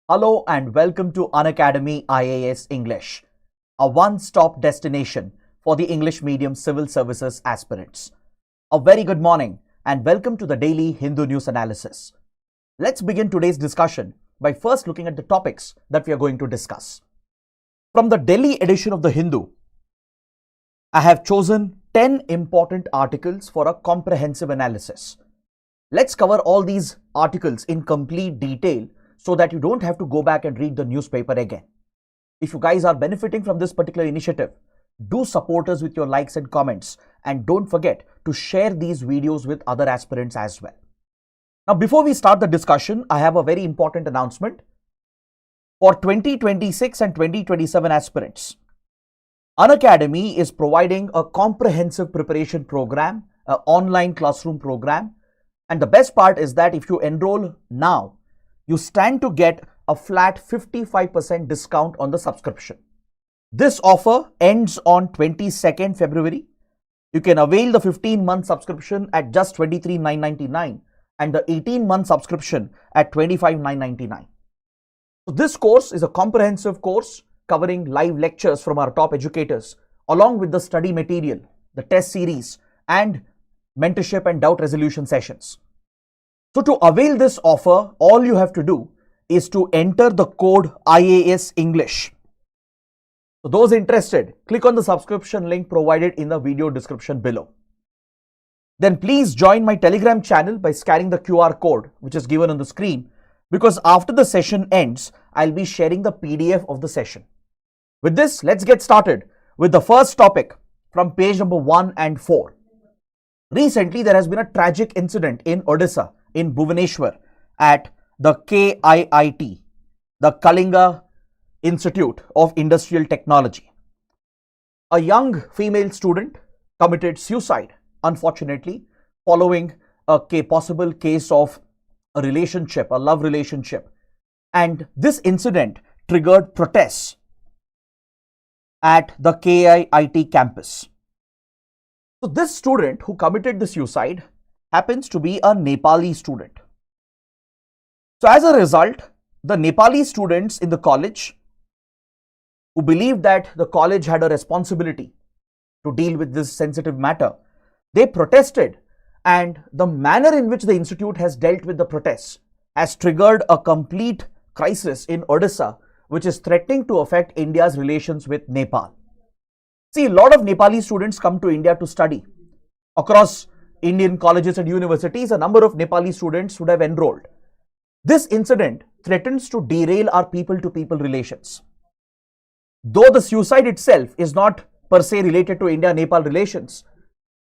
Hello and welcome to Unacademy IAS English, a one-stop destination for the English medium civil services aspirants. A very good morning and welcome to the daily Hindu news analysis. Let's begin today's discussion by first looking at the topics that we are going to discuss. From the Delhi edition of the Hindu, I have chosen 10 important articles for a comprehensive analysis. Let's cover all these articles in complete detail so that you don't have to go back and read the newspaper again. If you guys are benefiting from this particular initiative, do support us with your likes and comments, and don't forget to share these videos with other aspirants as well. Now, before we start the discussion, I have a very important announcement. For 2026 and 2027 aspirants, Unacademy is providing a comprehensive preparation program, an online classroom program, and the best part is that if you enroll now, you stand to get a flat 55% discount on the subscription. This offer ends on 22nd February. You can avail the 15-month subscription at just 23,999 and the 18-month subscription at 25,999. So this course is a comprehensive course covering live lectures from our top educators, along with the study material, the test series, and mentorship and doubt resolution sessions. So to avail this offer, all you have to do is to enter the code IAS English. So those interested, click on the subscription link provided in the video description below. Then please join my Telegram channel by scanning the QR code which is given on the screen, because after the session ends, I'll be sharing the PDF of the session. With this, let's get started with the first topic from page number 1 and 4. Recently, there has been a tragic incident in Odisha, in Bhubaneswar, at the KIIT, the Kalinga Institute of Industrial Technology. A young female student committed suicide, unfortunately, following a possible case of a relationship, a love relationship. And this incident triggered protests at the KIIT campus. So this student who committed the suicide happens to be a Nepali student. So as a result, the Nepali students in the college, who believed that the college had a responsibility to deal with this sensitive matter, they protested, and the manner in which the institute has dealt with the protests has triggered a complete crisis in Odisha, which is threatening to affect India's relations with Nepal. See, a lot of Nepali students come to India to study. Across Indian colleges and universities, a number of Nepali students would have enrolled. This incident threatens to derail our people-to-people relations. Though the suicide itself is not per se related to India-Nepal relations,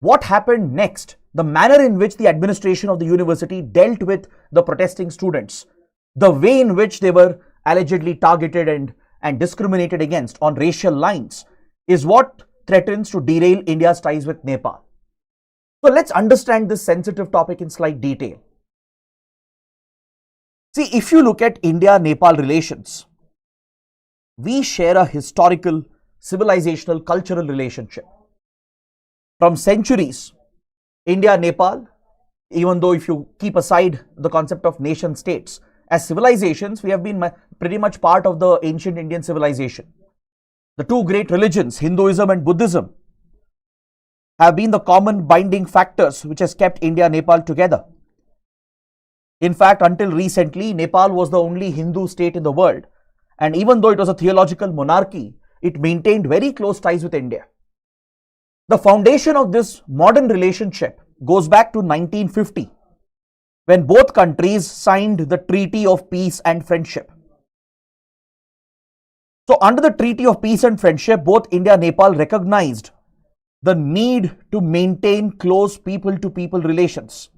what happened next, the manner in which the administration of the university dealt with the protesting students, the way in which they were allegedly targeted and discriminated against on racial lines, is what threatens to derail India's ties with Nepal. So let's understand this sensitive topic in slight detail. See, if you look at India-Nepal relations, we share a historical, civilizational, cultural relationship. From centuries, India-Nepal, even though if you keep aside the concept of nation states, as civilizations, we have been pretty much part of the ancient Indian civilization. The two great religions, Hinduism and Buddhism, have been the common binding factors which has kept India-Nepal together. In fact, until recently, Nepal was the only Hindu state in the world, and even though it was a theological monarchy, it maintained very close ties with India. The foundation of this modern relationship goes back to 1950, when both countries signed the Treaty of Peace and Friendship. So under the Treaty of Peace and Friendship, both India and Nepal recognized the need to maintain close people-to-people relations,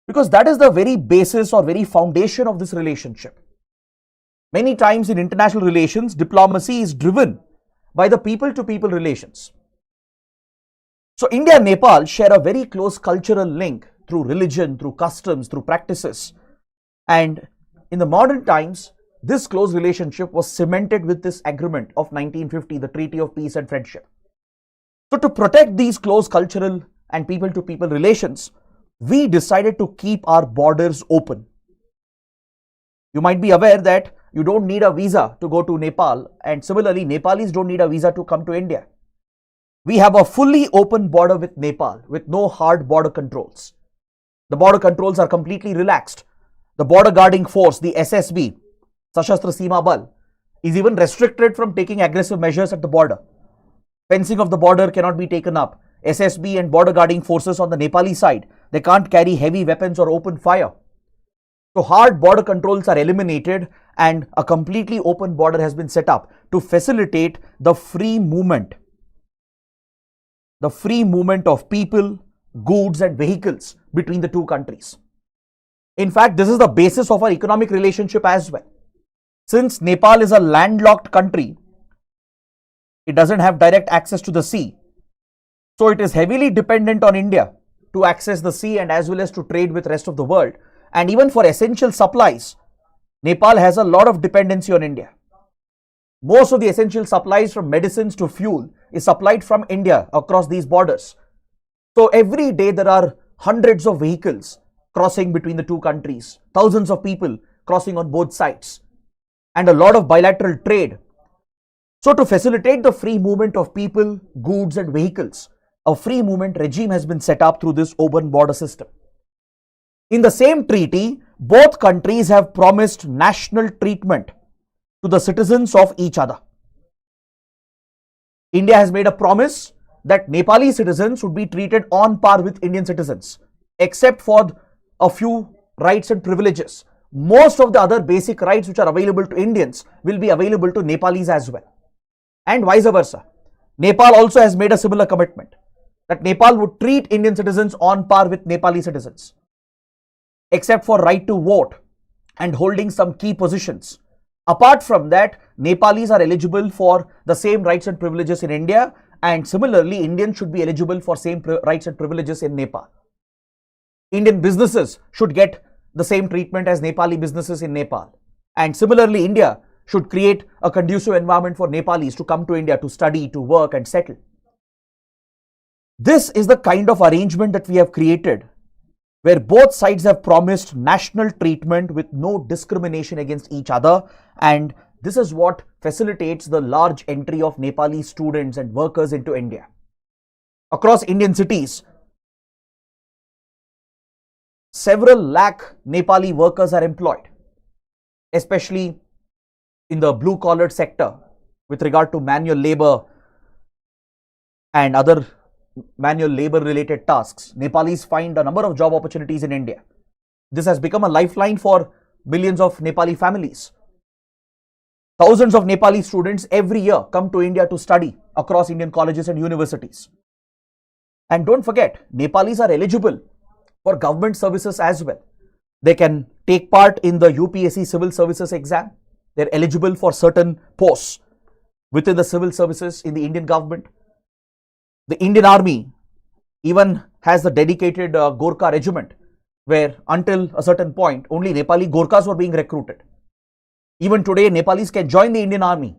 because that is the very basis or very foundation of this relationship. Many times in international relations, diplomacy is driven by the people-to-people relations. So India and Nepal share a very close cultural link through religion, through customs, through practices. And in the modern times, this close relationship was cemented with this agreement of 1950, the Treaty of Peace and Friendship. So to protect these close cultural and people-to-people relations, we decided to keep our borders open. You might be aware that you don't need a visa to go to Nepal, and similarly, Nepalis don't need a visa to come to India. We have a fully open border with Nepal with no hard border controls. The border controls are completely relaxed. The border guarding force, the SSB, Sashastra Seema Bal, is even restricted from taking aggressive measures at the border. Fencing of the border cannot be taken up. SSB and border guarding forces on the Nepali side, they can't carry heavy weapons or open fire. So hard border controls are eliminated and a completely open border has been set up to facilitate the free movement of people, goods and vehicles between the two countries. In fact, this is the basis of our economic relationship as well. Since Nepal is a landlocked country, it doesn't have direct access to the sea. So it is heavily dependent on India to access the sea and as well as to trade with the rest of the world. And even for essential supplies, Nepal has a lot of dependency on India. Most of the essential supplies from medicines to fuel is supplied from India across these borders. So every day there are hundreds of vehicles crossing between the two countries, thousands of people crossing on both sides, and a lot of bilateral trade. So to facilitate the free movement of people, goods and vehicles, a free movement regime has been set up through this open border system. In the same treaty, both countries have promised national treatment to the citizens of each other. India has made a promise that Nepali citizens would be treated on par with Indian citizens, except for a few rights and privileges. Most of the other basic rights which are available to Indians will be available to Nepalis as well. And vice versa. Nepal also has made a similar commitment that Nepal would treat Indian citizens on par with Nepali citizens, except for right to vote and holding some key positions. Apart from that, Nepalis are eligible for the same rights and privileges in India, and similarly, Indians should be eligible for same rights and privileges in Nepal. Indian businesses should get the same treatment as Nepali businesses in Nepal. And similarly, India should create a conducive environment for Nepalis to come to India to study, to work and settle. This is the kind of arrangement that we have created, where both sides have promised national treatment with no discrimination against each other, and this is what facilitates the large entry of Nepali students and workers into India. Across Indian cities, several lakh Nepali workers are employed, especially in the blue-collar sector with regard to manual labor and other manual labor related tasks. Nepalis find a number of job opportunities in India. This has become a lifeline for billions of Nepali families. Thousands of Nepali students every year come to India to study across Indian colleges and universities. And don't forget, Nepalis are eligible for government services as well. They can take part in the UPSC civil services exam. They're eligible for certain posts within the civil services in the Indian government. The Indian Army even has the dedicated Gorkha regiment, where until a certain point only Nepali Gorkhas were being recruited. Even today, Nepalis can join the Indian Army.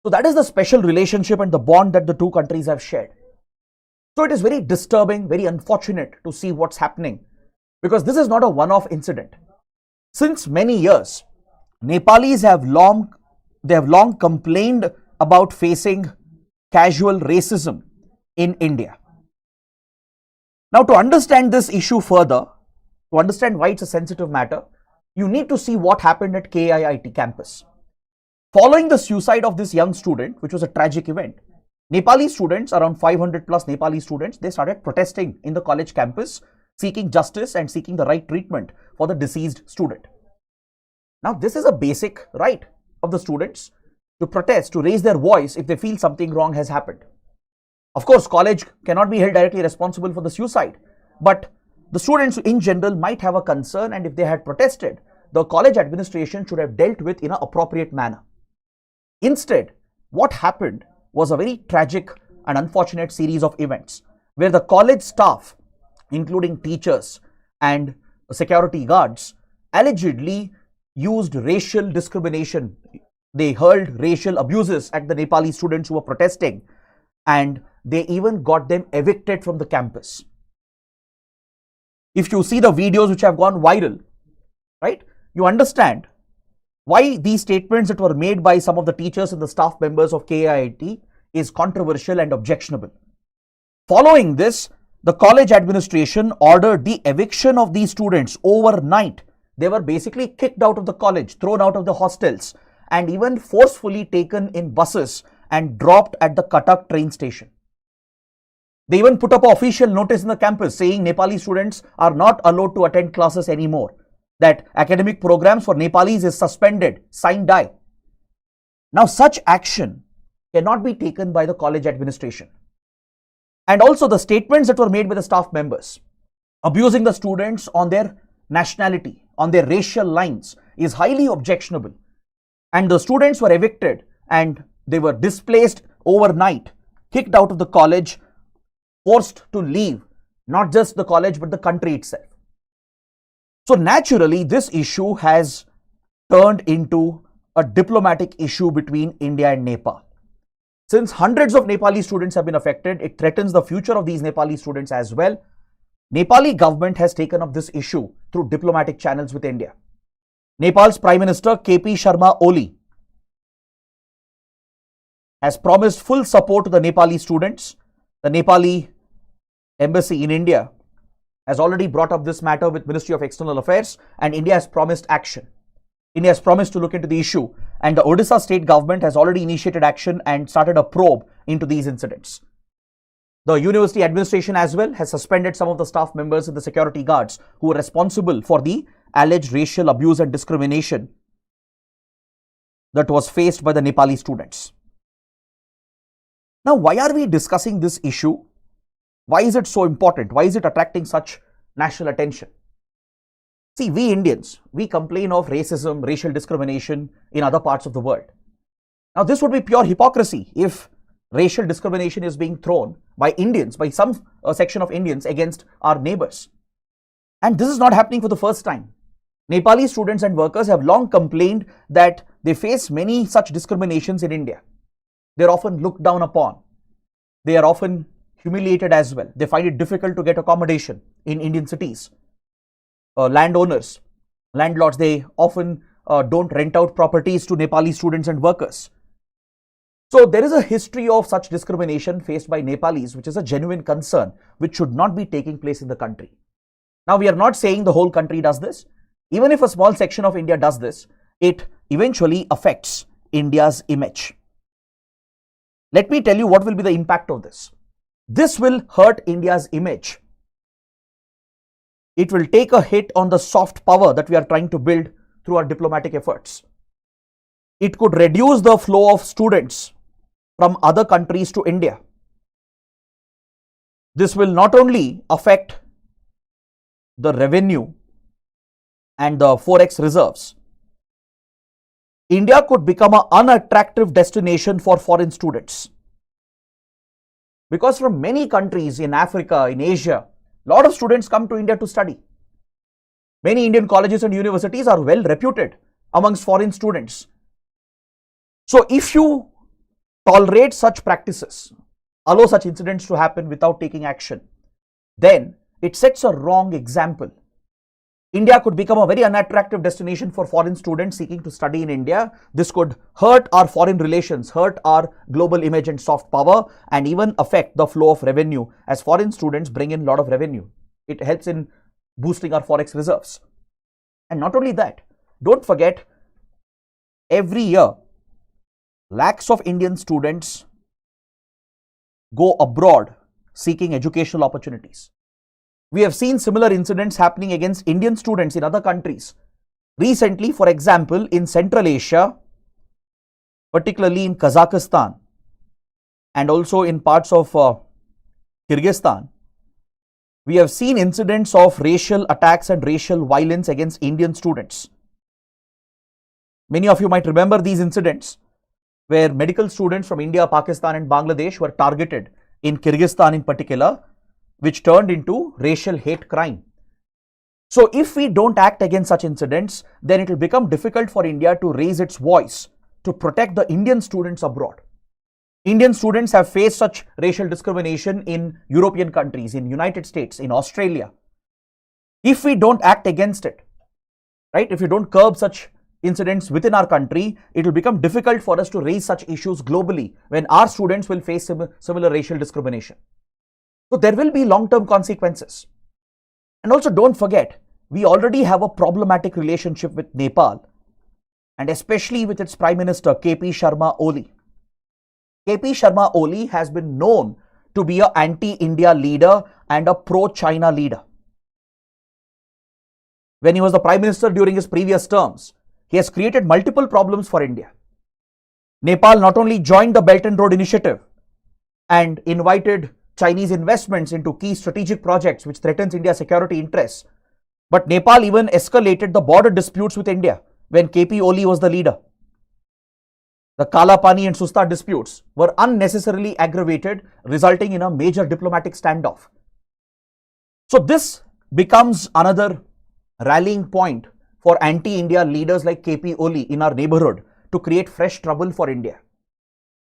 So that is the special relationship and the bond that the two countries have shared. So it is very disturbing, very unfortunate to see what's happening, because this is not a one-off incident. Since many years, Nepalis have long complained about facing casual racism in India. Now, to understand this issue further, to understand why it's a sensitive matter, you need to see what happened at KIIT campus. Following the suicide of this young student, which was a tragic event, Nepali students, around 500 plus Nepali students, they started protesting in the college campus, seeking justice and seeking the right treatment for the deceased student. Now, this is a basic right of the students to protest, to raise their voice if they feel something wrong has happened. Of course, college cannot be held directly responsible for the suicide, but the students in general might have a concern, and if they had protested, the college administration should have dealt with in an appropriate manner. Instead, what happened was a very tragic and unfortunate series of events where the college staff, including teachers and security guards, allegedly used racial discrimination. They hurled racial abuses at the Nepali students who were protesting, and they even got them evicted from the campus. If you see the videos which have gone viral, right, you understand Why these statements that were made by some of the teachers and the staff members of KIIT is controversial and objectionable. Following this, the college administration ordered the eviction of these students overnight. They were basically kicked out of the college, thrown out of the hostels, and even forcefully taken in buses and dropped at the Qatar train station. They even put up an official notice in the campus saying Nepali students are not allowed to attend classes anymore, that academic programs for Nepalis is suspended, sign die. Now, such action cannot be taken by the college administration. And also the statements that were made by the staff members, abusing the students on their nationality, on their racial lines, is highly objectionable. And the students were evicted and they were displaced overnight, kicked out of the college, forced to leave, not just the college but the country itself. So naturally, this issue has turned into a diplomatic issue between India and Nepal. Since hundreds of Nepali students have been affected, it threatens the future of these Nepali students as well. Nepali government has taken up this issue through diplomatic channels with India. Nepal's Prime Minister KP Sharma Oli has promised full support to the Nepali students. The Nepali embassy in India has already brought up this matter with Ministry of External Affairs, and India has promised action. India has promised to look into the issue, and the Odisha state government has already initiated action and started a probe into these incidents. The university administration as well has suspended some of the staff members and the security guards who were responsible for the alleged racial abuse and discrimination that was faced by the Nepali students. Now, why are we discussing this issue? Why is it so important? Why is it attracting such national attention? See, we Indians, we complain of racism, racial discrimination in other parts of the world. Now, this would be pure hypocrisy if racial discrimination is being thrown by Indians, by some section of Indians against our neighbors. And this is not happening for the first time. Nepali students and workers have long complained that they face many such discriminations in India. They are often looked down upon. They are often humiliated as well. They find it difficult to get accommodation in Indian cities. Landowners, landlords, they often don't rent out properties to Nepali students and workers. So there is a history of such discrimination faced by Nepalis, which is a genuine concern, which should not be taking place in the country. Now, we are not saying the whole country does this. Even if a small section of India does this, it eventually affects India's image. Let me tell you what will be the impact of this. This will hurt India's image. It will take a hit on the soft power that we are trying to build through our diplomatic efforts. It could reduce the flow of students from other countries to India. This will not only affect the revenue and the forex reserves. India could become an unattractive destination for foreign students. Because from many countries in Africa, in Asia, a lot of students come to India to study. Many Indian colleges and universities are well reputed amongst foreign students. So if you tolerate such practices, allow such incidents to happen without taking action, then it sets a wrong example. India could become a very unattractive destination for foreign students seeking to study in India. This could hurt our foreign relations, hurt our global image and soft power, and even affect the flow of revenue, as foreign students bring in a lot of revenue. It helps in boosting our forex reserves. And not only that, don't forget, every year, lakhs of Indian students go abroad seeking educational opportunities. We have seen similar incidents happening against Indian students in other countries. Recently, for example, in Central Asia, particularly in Kazakhstan and also in parts of Kyrgyzstan, we have seen incidents of racial attacks and racial violence against Indian students. Many of you might remember these incidents where medical students from India, Pakistan and Bangladesh were targeted in Kyrgyzstan in particular, which turned into racial hate crime. So if we don't act against such incidents, then it will become difficult for India to raise its voice to protect the Indian students abroad. Indian students have faced such racial discrimination in European countries, in United States, in Australia. If we don't act against it, right, if we don't curb such incidents within our country, it will become difficult for us to raise such issues globally when our students will face similar racial discrimination. So there will be long-term consequences. And also don't forget, we already have a problematic relationship with Nepal, and especially with its Prime Minister KP Sharma Oli. KP Sharma Oli has been known to be an anti-India leader and a pro-China leader. When he was the Prime Minister during his previous terms, he has created multiple problems for India. Nepal not only joined the Belt and Road Initiative and invited Chinese investments into key strategic projects which threatens India's security interests, but Nepal even escalated the border disputes with India when KP Oli was the leader. The Kala Pani and Susta disputes were unnecessarily aggravated, resulting in a major diplomatic standoff. So this becomes another rallying point for anti-India leaders like KP Oli in our neighborhood to create fresh trouble for India.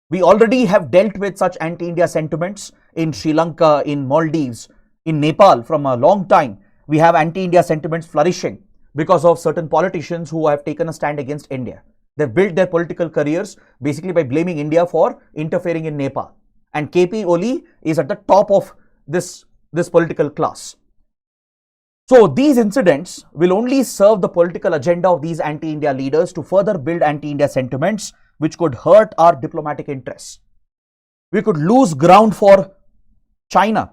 We already have dealt with such anti-India sentiments in Sri Lanka, in Maldives, in Nepal from a long time. We have anti-India sentiments flourishing because of certain politicians who have taken a stand against India. They've built their political careers basically by blaming India for interfering in Nepal. And KP Oli is at the top of this political class. So these incidents will only serve the political agenda of these anti-India leaders to further build anti-India sentiments which could hurt our diplomatic interests. We could lose ground for China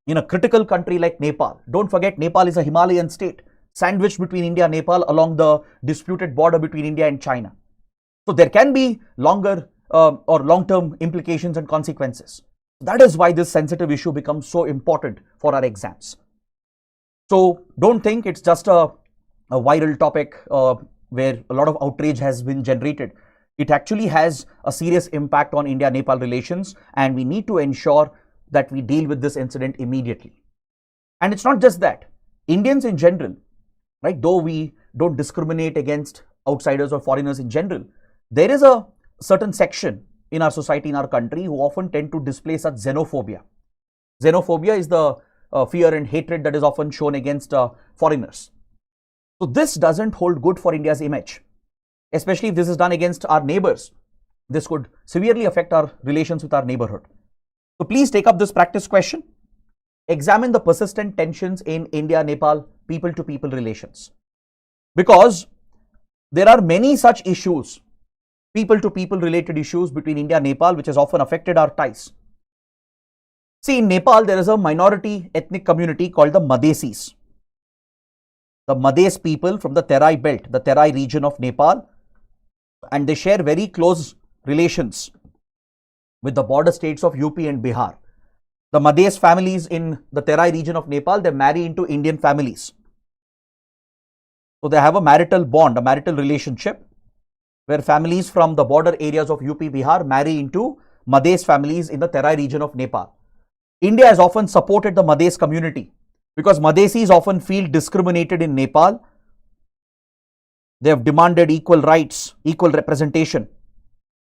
in a critical country like Nepal. Don't forget, Nepal is a Himalayan state sandwiched between India and Nepal along the disputed border between India and China. So there can be longer or long-term implications and consequences. That is why this sensitive issue becomes so important for our exams. So don't think it's just a viral topic where a lot of outrage has been generated. It actually has a serious impact on India-Nepal relations, and we need to ensure that we deal with this incident immediately. And it's not just that. Indians in general, right, though we don't discriminate against outsiders or foreigners in general, there is a certain section in our society, in our country, who often tend to display such xenophobia. Xenophobia is the fear and hatred that is often shown against foreigners. So this doesn't hold good for India's image, especially if this is done against our neighbors. This could severely affect our relations with our neighborhood. So please take up this practice question. Examine the persistent tensions in India-Nepal people-to-people relations, because there are many such issues, people-to-people related issues between India and Nepal, which has often affected our ties. See, in Nepal, there is a minority ethnic community called the Madhesis. The Madhes people from the Terai belt, the Terai region of Nepal, and they share very close relations with the border states of UP and Bihar. The Madhes families in the Terai region of Nepal, they marry into Indian families. So they have a marital bond, a marital relationship, where families from the border areas of UP, Bihar marry into Madhes families in the Terai region of Nepal. India has often supported the Madhes community because Madhesis often feel discriminated in Nepal. They have demanded equal rights, equal representation.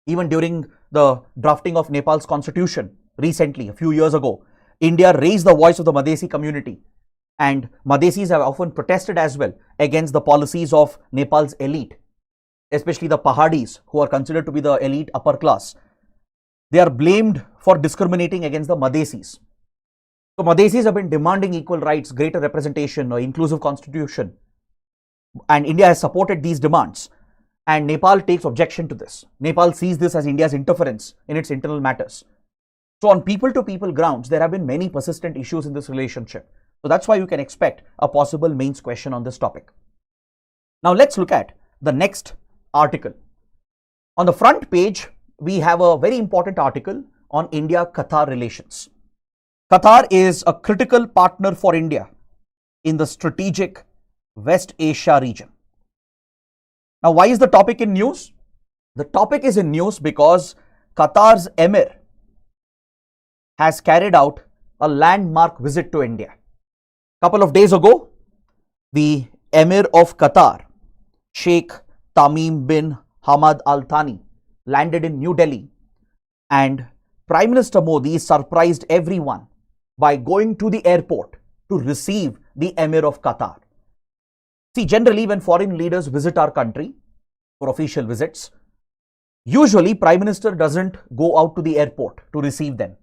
Even during the drafting of Nepal's constitution recently, a few years ago, India raised the voice of the Madhesi community, and Madhesis have often protested as well against the policies of Nepal's elite, especially the Pahadis, who are considered to be the elite upper class. They are blamed for discriminating against the Madhesis. So Madhesis have been demanding equal rights, greater representation, or inclusive constitution, and India has supported these demands, and Nepal takes objection to this. Nepal sees this as India's interference in its internal matters. So on people-to-people grounds, there have been many persistent issues in this relationship. So that's why you can expect a possible mains question on this topic. Now let's look at the next article. On the front page, we have a very important article on India-Qatar relations. Qatar is a critical partner for India in the strategic West Asia region. Now, why is the topic in news? The topic is in news because Qatar's Emir has carried out a landmark visit to India. A couple of days ago, the Emir of Qatar, Sheikh Tamim bin Hamad Al Thani, landed in New Delhi, and Prime Minister Modi surprised everyone by going to the airport to receive the Emir of Qatar. See, generally when foreign leaders visit our country, for official visits. Usually, Prime Minister doesn't go out to the airport to receive them.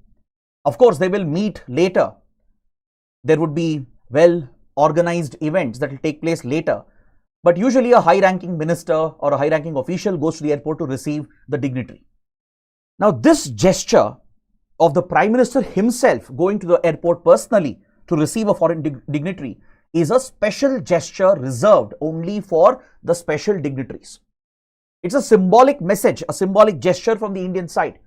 Of course, they will meet later. There would be well-organized events that will take place later. But usually, a high-ranking minister or a high-ranking official goes to the airport to receive the dignitary. Now, this gesture of the Prime Minister himself going to the airport personally to receive a foreign dignitary is a special gesture reserved only for the special dignitaries. It's a symbolic message, a symbolic gesture from the Indian side.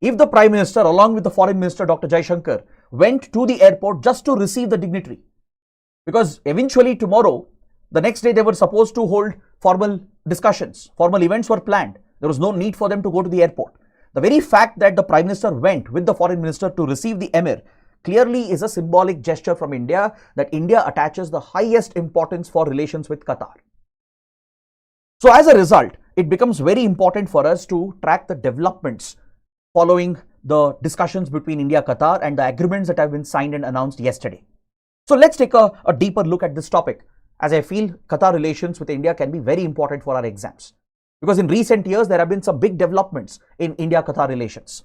If the Prime Minister along with the Foreign Minister Dr. Jaishankar went to the airport just to receive the dignitary, because eventually tomorrow, the next day they were supposed to hold formal discussions, formal events were planned. There was no need for them to go to the airport. The very fact that the Prime Minister went with the Foreign Minister to receive the Emir clearly is a symbolic gesture from India that India attaches the highest importance for relations with Qatar. So as a result, it becomes very important for us to track the developments following the discussions between India and Qatar and the agreements that have been signed and announced yesterday. So let's take a deeper look at this topic, as I feel Qatar relations with India can be very important for our exams. Because in recent years, there have been some big developments in India-Qatar relations.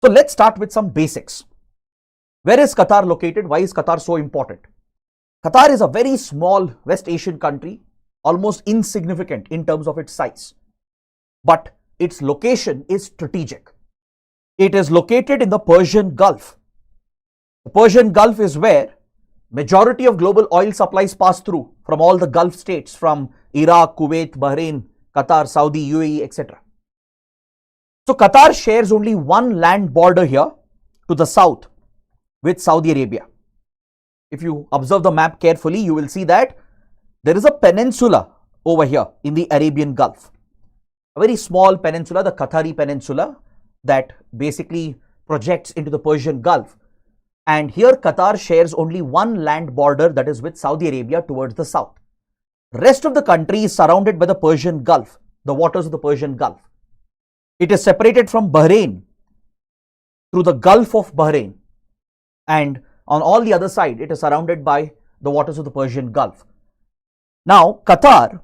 So let's start with some basics. Where is Qatar located? Why is Qatar so important? Qatar is a very small West Asian country, almost insignificant in terms of its size. But its location is strategic. It is located in the Persian Gulf. The Persian Gulf is where majority of global oil supplies pass through from all the Gulf states, from Iraq, Kuwait, Bahrain, Qatar, Saudi, UAE, etc. So Qatar shares only one land border here to the south with Saudi Arabia. If you observe the map carefully, you will see that there is a peninsula over here in the Arabian Gulf. A very small peninsula, the Qatari Peninsula, that basically projects into the Persian Gulf. And here Qatar shares only one land border, that is with Saudi Arabia towards the south. Rest of the country is surrounded by the Persian Gulf, the waters of the Persian Gulf. It is separated from Bahrain through the Gulf of Bahrain, and on all the other side, it is surrounded by the waters of the Persian Gulf. Now, Qatar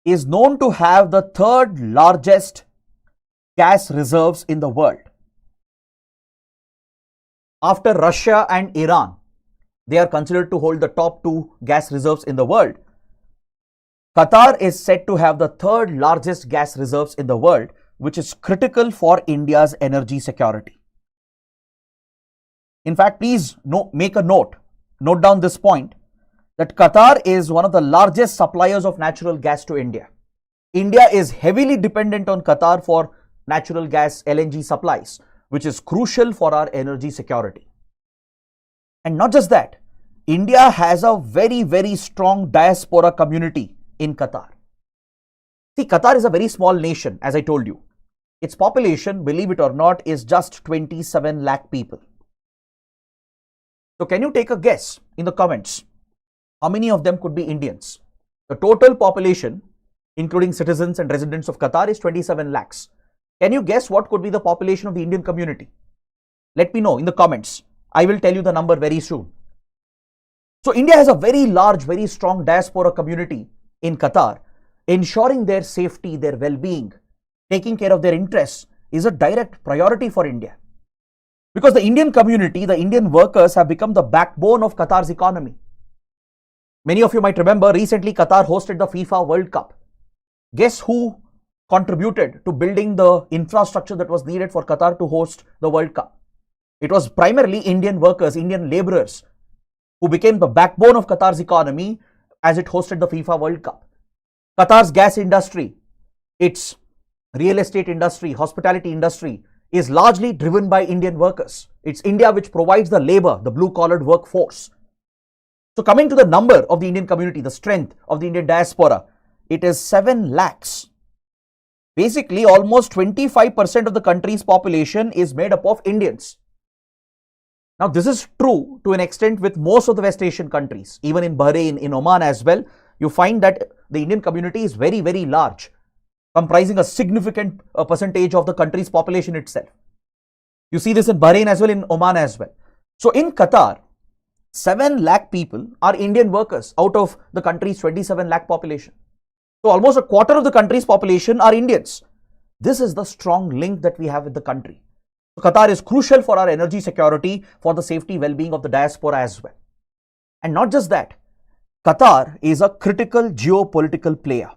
is known to have the third largest gas reserves in the world. After Russia and Iran, they are considered to hold the top two gas reserves in the world. Qatar is said to have the third largest gas reserves in the world, which is critical for India's energy security. In fact, please make a note down this point, that Qatar is one of the largest suppliers of natural gas to India. India is heavily dependent on Qatar for natural gas LNG supplies, which is crucial for our energy security. And not just that, India has a very, very strong diaspora community in Qatar. See, Qatar is a very small nation, as I told you. Its population, believe it or not, is just 27 lakh people. So can you take a guess in the comments? How many of them could be Indians? The total population, including citizens and residents of Qatar, is 27 lakhs. Can you guess what could be the population of the Indian community? Let me know in the comments. I will tell you the number very soon. So India has a very large, very strong diaspora community in Qatar. Ensuring their safety, their well-being, taking care of their interests is a direct priority for India. Because the Indian community, the Indian workers have become the backbone of Qatar's economy. Many of you might remember recently Qatar hosted the FIFA World Cup. Guess who contributed to building the infrastructure that was needed for Qatar to host the World Cup? It was primarily Indian workers, Indian laborers, who became the backbone of Qatar's economy as it hosted the FIFA World Cup. Qatar's gas industry, its real estate industry, hospitality industry is largely driven by Indian workers. It's India which provides the labor, the blue-collared workforce. So coming to the number of the Indian community, the strength of the Indian diaspora, it is 7 lakhs. Basically, almost 25% of the country's population is made up of Indians. Now, this is true to an extent with most of the West Asian countries. Even in Bahrain, in Oman as well, you find that the Indian community is very, very large, comprising a significant percentage of the country's population itself. You see this in Bahrain as well, in Oman as well. So in Qatar, 7 lakh people are Indian workers out of the country's 27 lakh population. So almost a quarter of the country's population are Indians. This is the strong link that we have with the country. So Qatar is crucial for our energy security, for the safety well-being of the diaspora as well. And not just that, Qatar is a critical geopolitical player.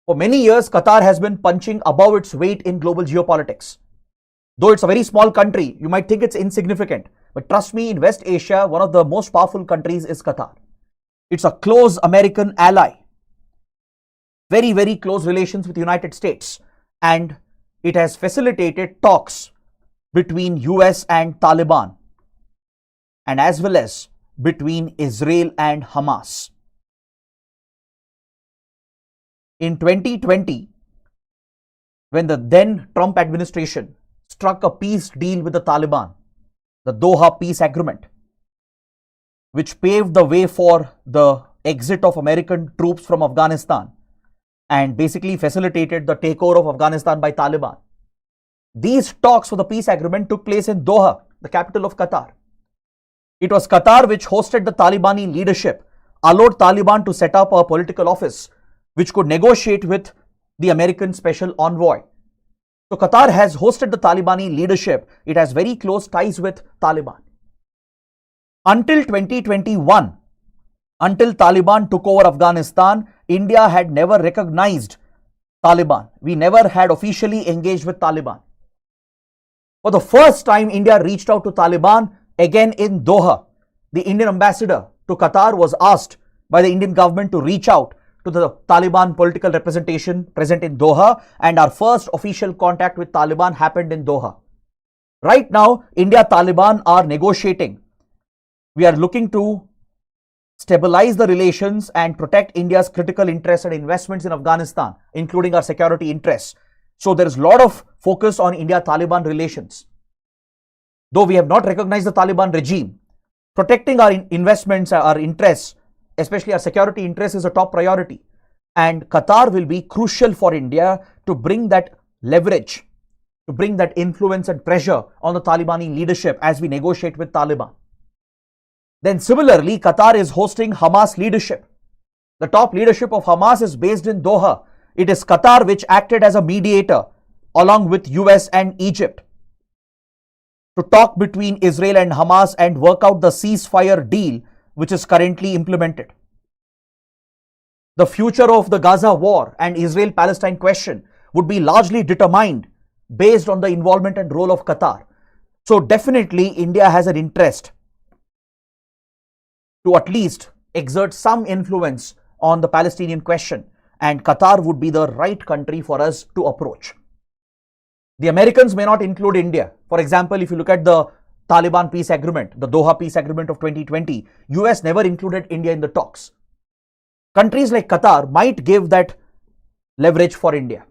For many years, Qatar has been punching above its weight in global geopolitics. Though it's a very small country, you might think it's insignificant. But trust me, in West Asia, one of the most powerful countries is Qatar. It's a close American ally. Very, very close relations with the United States. And it has facilitated talks between US and Taliban, and as well as between Israel and Hamas. In 2020, when the then Trump administration struck a peace deal with the Taliban, the Doha Peace Agreement, which paved the way for the exit of American troops from Afghanistan and basically facilitated the takeover of Afghanistan by Taliban. These talks for the peace agreement took place in Doha, the capital of Qatar. It was Qatar which hosted the Talibani leadership, allowed Taliban to set up a political office which could negotiate with the American special envoy. So Qatar has hosted the Talibani leadership. It has very close ties with Taliban. Until 2021, until Taliban took over Afghanistan, India had never recognized Taliban. We never had officially engaged with Taliban. For the first time, India reached out to Taliban again in Doha. The Indian ambassador to Qatar was asked by the Indian government to reach out to the Taliban political representation present in Doha, and our first official contact with Taliban happened in Doha. Right now, India-Taliban are negotiating. We are looking to stabilize the relations and protect India's critical interests and investments in Afghanistan, including our security interests. So there is a lot of focus on India-Taliban relations. Though we have not recognized the Taliban regime, protecting our investments, our interests, especially our security interests, is a top priority. And Qatar will be crucial for India to bring that leverage, to bring that influence and pressure on the Talibani leadership as we negotiate with Taliban. Then similarly, Qatar is hosting Hamas leadership. The top leadership of Hamas is based in Doha. It is Qatar which acted as a mediator along with US and Egypt to talk between Israel and Hamas and work out the ceasefire deal which is currently implemented. The future of the Gaza war and Israel-Palestine question would be largely determined based on the involvement and role of Qatar. So definitely India has an interest to at least exert some influence on the Palestinian question, and Qatar would be the right country for us to approach. The Americans may not include India. For example, if you look at the Taliban peace agreement, the Doha peace agreement of 2020, US never included India in the talks. Countries like Qatar might give that leverage for India.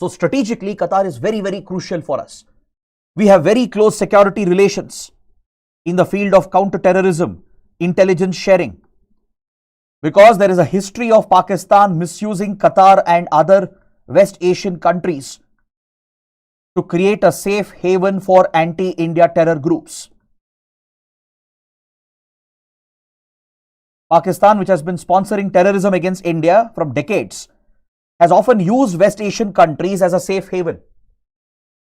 So strategically, Qatar is very, very crucial for us. We have very close security relations in the field of counter-terrorism, intelligence sharing, because there is a history of Pakistan misusing Qatar and other West Asian countries to create a safe haven for anti-India terror groups. Pakistan, which has been sponsoring terrorism against India from decades, has often used West Asian countries as a safe haven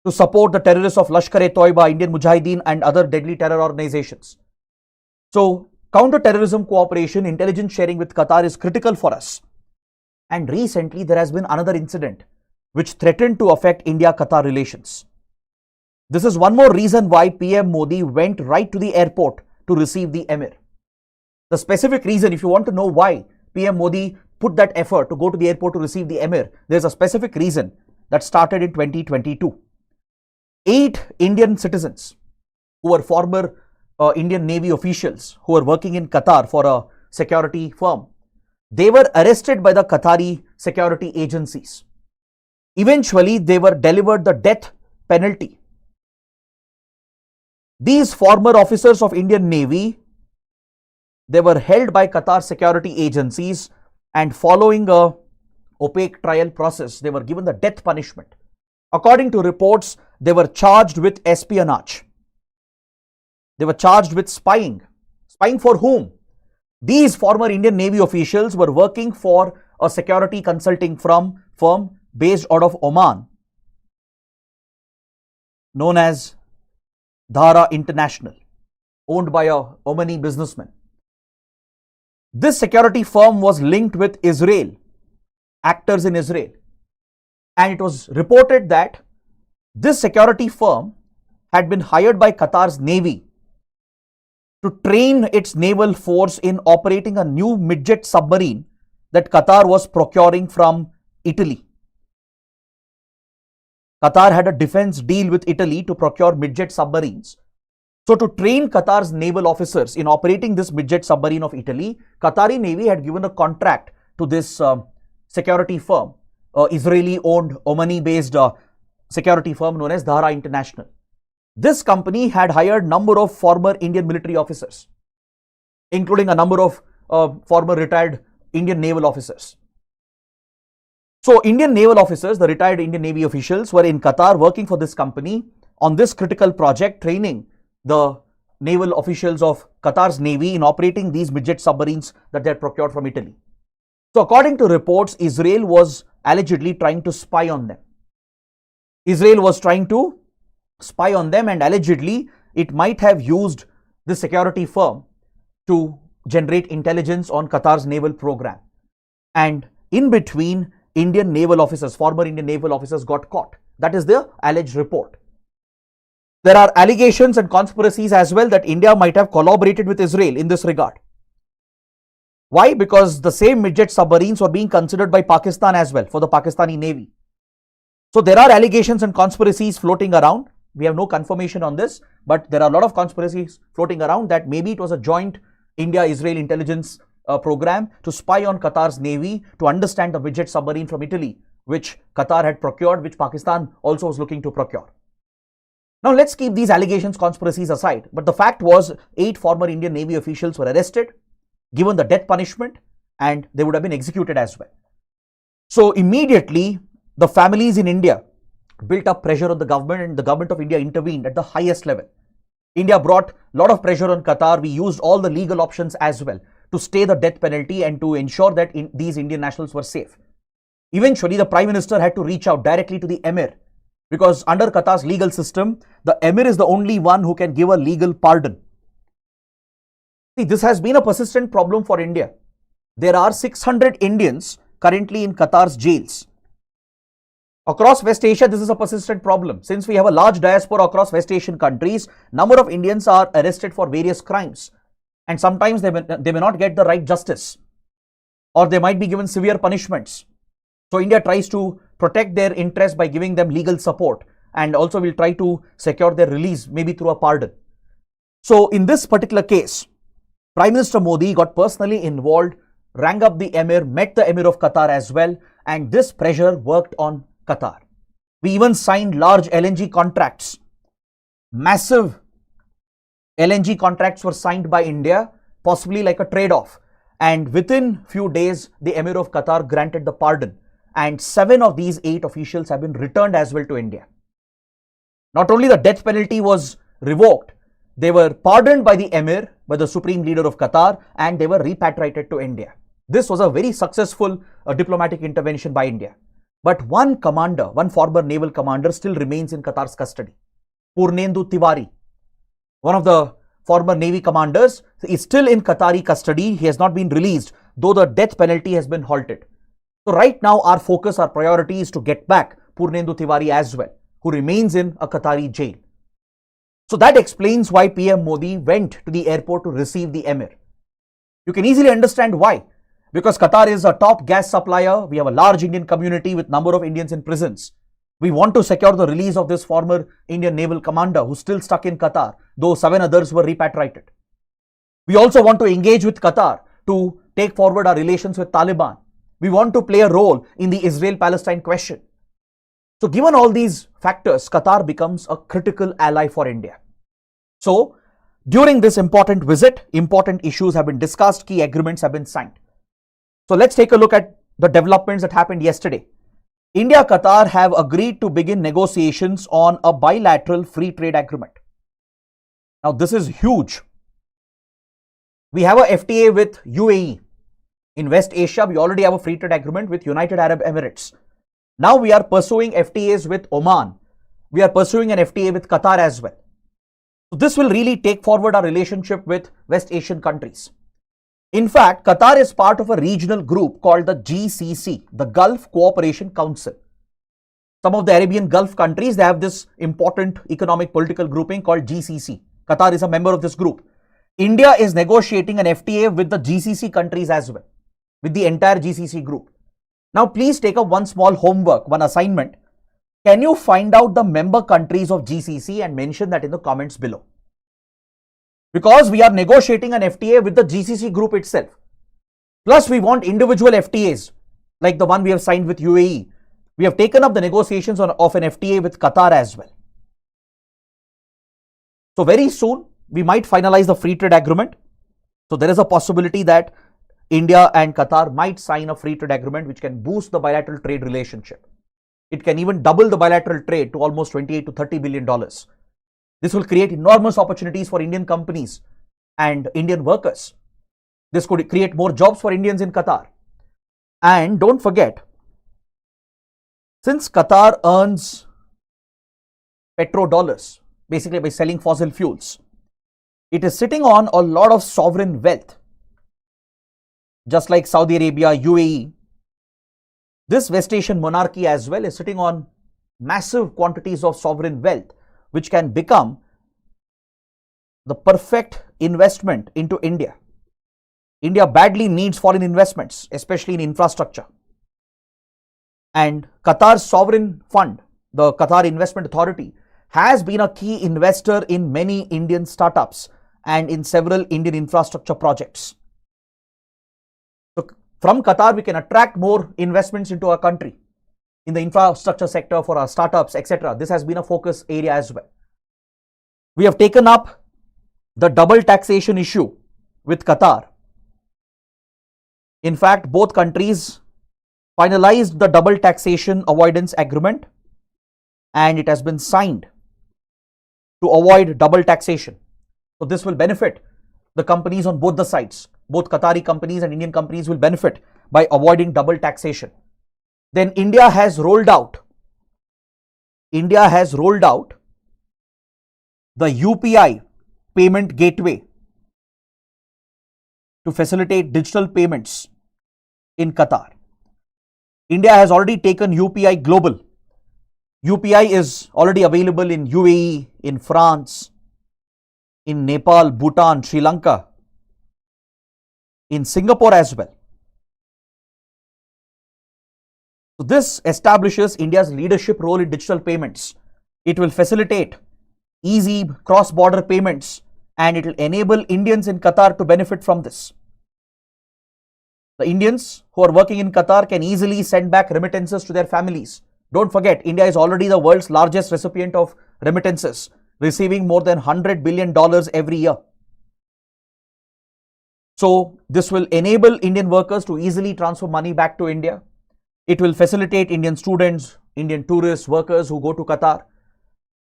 to support the terrorists of Lashkar-e-Toiba, Indian Mujahideen and other deadly terror organizations. So, counter-terrorism cooperation, intelligence sharing with Qatar is critical for us. And recently, there has been another incident which threatened to affect India-Qatar relations. This is one more reason why PM Modi went right to the airport to receive the Emir. The specific reason, if you want to know why PM Modi put that effort to go to the airport to receive the Emir, there's a specific reason that started in 2022. 8 Indian citizens who were former Indian Navy officials who were working in Qatar for a security firm, they were arrested by the Qatari security agencies. Eventually, they were delivered the death penalty. These former officers of Indian Navy, they were held by Qatar security agencies, and following a opaque trial process, they were given the death punishment. According to reports, they were charged with espionage. They were charged with spying. Spying for whom? These former Indian Navy officials were working for a security consulting firm based out of Oman, known as Dhara International, owned by a Omani businessman. This security firm was linked with Israel, actors in Israel, and it was reported that this security firm had been hired by Qatar's Navy to train its naval force in operating a new midget submarine that Qatar was procuring from Italy. Qatar had a defense deal with Italy to procure midget submarines. So to train Qatar's naval officers in operating this midget submarine of Italy, Qatari Navy had given a contract to this security firm, Israeli-owned, Omani-based security firm known as Dhara International. This company had hired number of former Indian military officers, including a number of former retired Indian naval officers. So Indian naval officers, the retired Indian Navy officials, were in Qatar working for this company on this critical project, training the naval officials of Qatar's Navy in operating these midget submarines that they had procured from Italy. So according to reports, Israel was allegedly trying to spy on them. Israel was trying to spy on them, and allegedly it might have used the security firm to generate intelligence on Qatar's naval program. And in between, Indian naval officers, former Indian naval officers got caught. That is the alleged report. There are allegations and conspiracies as well that India might have collaborated with Israel in this regard. Why? Because the same midget submarines were being considered by Pakistan as well for the Pakistani Navy. So there are allegations and conspiracies floating around. We have no confirmation on this, but there are a lot of conspiracies floating around that maybe it was a joint India-Israel intelligence program to spy on Qatar's Navy to understand the midget submarine from Italy, which Qatar had procured, which Pakistan also was looking to procure. Now let's keep these allegations, conspiracies aside, but the fact was 8 former Indian Navy officials were arrested, given the death punishment, and they would have been executed as well. So immediately the families in India built up pressure on the government, and the government of India intervened at the highest level. India brought a lot of pressure on Qatar. We used all the legal options as well to stay the death penalty and to ensure that these Indian nationals were safe. Eventually, the Prime Minister had to reach out directly to the Emir, because under Qatar's legal system, the Emir is the only one who can give a legal pardon. See, this has been a persistent problem for India. There are 600 Indians currently in Qatar's jails. Across West Asia, this is a persistent problem. Since we have a large diaspora across West Asian countries, number of Indians are arrested for various crimes, and sometimes they may not get the right justice, or they might be given severe punishments. So India tries to protect their interests by giving them legal support, and also will try to secure their release, maybe through a pardon. So in this particular case, Prime Minister Modi got personally involved, rang up the Emir, met the Emir of Qatar as well, and this pressure worked on Qatar. We even signed large LNG contracts. Massive LNG contracts were signed by India, possibly like a trade-off. And within few days, the Emir of Qatar granted the pardon. And 7 of these 8 officials have been returned as well to India. Not only the death penalty was revoked, they were pardoned by the Emir, by the Supreme Leader of Qatar, and they were repatriated to India. This was a very successful diplomatic intervention by India. But one commander, one former naval commander, still remains in Qatar's custody. Purnendu Tiwari, one of the former Navy commanders, is still in Qatari custody. He has not been released, though the death penalty has been halted. So right now our focus, our priority is to get back Purnendu Tiwari as well, who remains in a Qatari jail. So that explains why PM Modi went to the airport to receive the Emir. You can easily understand why. Because Qatar is a top gas supplier, we have a large Indian community with number of Indians in prisons. We want to secure the release of this former Indian naval commander who's still stuck in Qatar, though 7 others were repatriated. We also want to engage with Qatar to take forward our relations with Taliban. We want to play a role in the Israel-Palestine question. So given all these factors, Qatar becomes a critical ally for India. So during this important visit, important issues have been discussed, key agreements have been signed. So let's take a look at the developments that happened yesterday. India and Qatar have agreed to begin negotiations on a bilateral free trade agreement. Now this is huge. We have a FTA with UAE. In West Asia, we already have a free trade agreement with United Arab Emirates. Now we are pursuing FTAs with Oman. We are pursuing an FTA with Qatar as well. So this will really take forward our relationship with West Asian countries. In fact, Qatar is part of a regional group called the GCC, the Gulf Cooperation Council. Some of the Arabian Gulf countries, they have this important economic political grouping called GCC. Qatar is a member of this group. India is negotiating an FTA with the GCC countries as well, with the entire GCC group. Now, please take up one small homework, one assignment. Can you find out the member countries of GCC and mention that in the comments below? Because we are negotiating an FTA with the GCC group itself. Plus, we want individual FTAs like the one we have signed with UAE. We have taken up the negotiations of an FTA with Qatar as well. So very soon, we might finalize the free trade agreement. So there is a possibility that India and Qatar might sign a free trade agreement which can boost the bilateral trade relationship. It can even double the bilateral trade to almost $28 to $30 billion. This will create enormous opportunities for Indian companies and Indian workers. This could create more jobs for Indians in Qatar. And don't forget, since Qatar earns petrodollars, basically by selling fossil fuels, it is sitting on a lot of sovereign wealth. Just like Saudi Arabia, UAE, this West Asian monarchy as well is sitting on massive quantities of sovereign wealth, which can become the perfect investment into India. India badly needs foreign investments, especially in infrastructure. And Qatar's sovereign fund, the Qatar Investment Authority, has been a key investor in many Indian startups and in several Indian infrastructure projects. So from Qatar, we can attract more investments into our country in the infrastructure sector for our startups, etc. This has been a focus area as well. We have taken up the double taxation issue with Qatar. In fact, both countries finalized the double taxation avoidance agreement and it has been signed to avoid double taxation. So this will benefit the companies on both the sides. Both Qatari companies and Indian companies will benefit by avoiding double taxation. Then India has rolled out the UPI payment gateway to facilitate digital payments in Qatar. India has already taken UPI global. UPI is already available in UAE, in France, in Nepal, Bhutan, Sri Lanka, in Singapore as well. So this establishes India's leadership role in digital payments. It will facilitate easy cross-border payments and it will enable Indians in Qatar to benefit from this. The Indians who are working in Qatar can easily send back remittances to their families. Don't forget, India is already the world's largest recipient of remittances, receiving more than $100 billion every year. So this will enable Indian workers to easily transfer money back to India. It will facilitate Indian students, Indian tourists, workers who go to Qatar.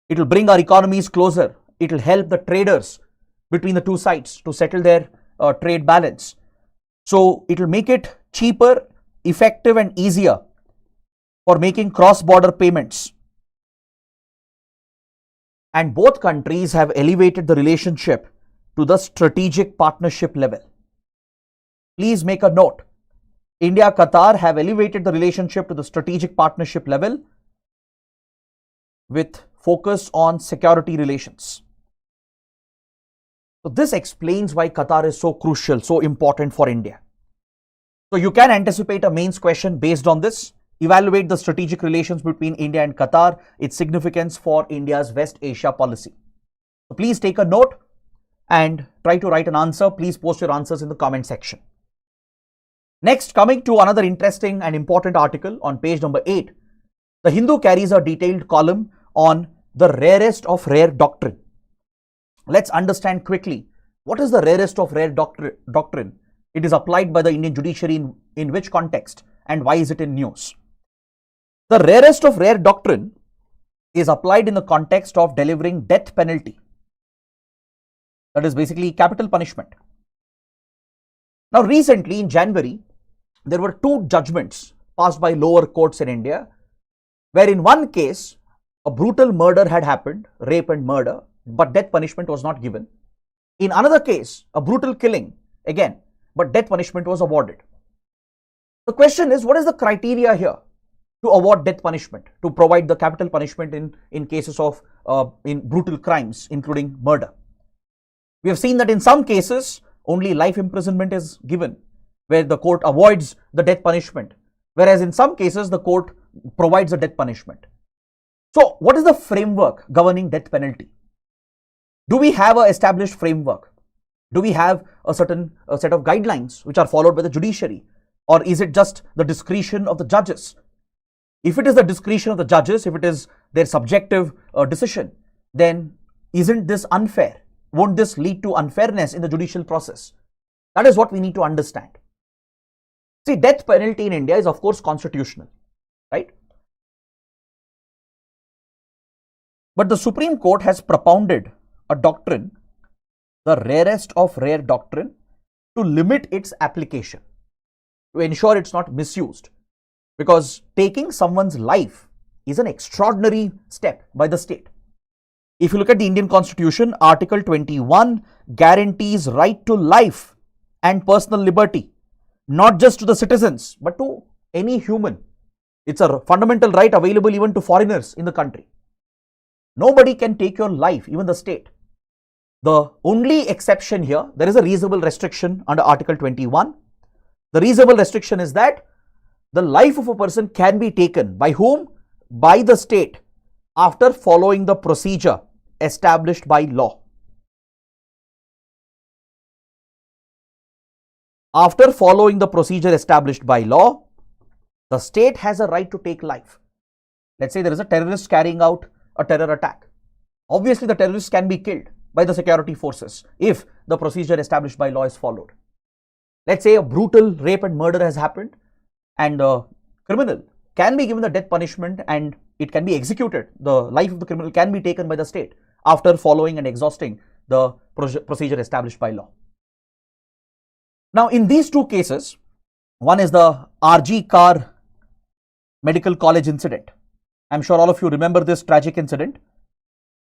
It will bring our economies closer. It will help the traders between the two sides to settle their trade balance. So it will make it cheaper, effective and easier for making cross-border payments. And both countries have elevated the relationship to the strategic partnership level. Please make a note. India, Qatar have elevated the relationship to the strategic partnership level with focus on security relations. So this explains why Qatar is so crucial, so important for India. So you can anticipate a mains question based on this. Evaluate the strategic relations between India and Qatar, its significance for India's West Asia policy. So please take a note and try to write an answer. Please post your answers in the comment section. Next, coming to another interesting and important article on page number 8, The Hindu carries a detailed column on the rarest of rare doctrine. Let's understand quickly, what is the rarest of rare doctrine? It is applied by the Indian judiciary in which context and why is it in news? The rarest of rare doctrine is applied in the context of delivering death penalty. That is basically capital punishment. Now recently in January, there were two judgments passed by lower courts in India, where in one case, a brutal murder had happened, rape and murder, but death punishment was not given. In another case, a brutal killing, again, but death punishment was awarded. The question is, what is the criteria here to award death punishment, to provide the capital punishment in cases of in brutal crimes, including murder? We have seen that in some cases, only life imprisonment is given, where the court avoids the death punishment, whereas in some cases, the court provides the death punishment. So, what is the framework governing death penalty? Do we have an established framework? Do we have a certain set of guidelines which are followed by the judiciary? Or is it just the discretion of the judges? If it is the discretion of the judges, if it is their subjective decision, then isn't this unfair? Won't this lead to unfairness in the judicial process? That is what we need to understand. See, death penalty in India is of course constitutional, right? But the Supreme Court has propounded a doctrine, the rarest of rare doctrine, to limit its application, to ensure it's not misused. Because taking someone's life is an extraordinary step by the state. If you look at the Indian Constitution, Article 21 guarantees right to life and personal liberty, not just to the citizens, but to any human. It's a fundamental right available even to foreigners in the country. Nobody can take your life, even the state. The only exception here, there is a reasonable restriction under Article 21. The reasonable restriction is that the life of a person can be taken by whom? By the state, after following the procedure established by law. After following the procedure established by law, the state has a right to take life. Let's say there is a terrorist carrying out a terror attack. Obviously, the terrorists can be killed by the security forces if the procedure established by law is followed. Let's say a brutal rape and murder has happened and the criminal can be given the death punishment and it can be executed. The life of the criminal can be taken by the state after following and exhausting the procedure established by law. Now, in these two cases, one is the RG Car Medical College incident. I'm sure all of you remember this tragic incident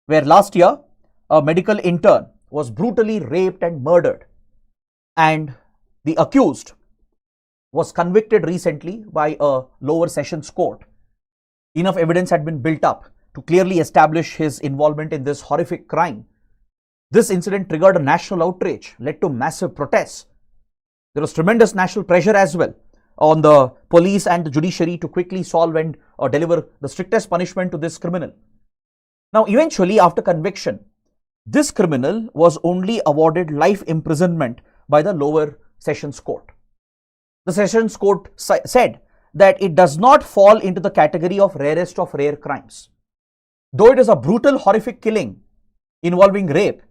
where last year a medical intern was brutally raped and murdered, and the accused was convicted recently by a lower sessions court. Enough evidence had been built up to clearly establish his involvement in this horrific crime. This incident triggered a national outrage, led to massive protests. There was tremendous national pressure as well on the police and the judiciary to quickly solve and deliver the strictest punishment to this criminal. Now, eventually, after conviction, this criminal was only awarded life imprisonment by the lower sessions court. The sessions court said that it does not fall into the category of rarest of rare crimes. Though it is a brutal, horrific killing involving rape,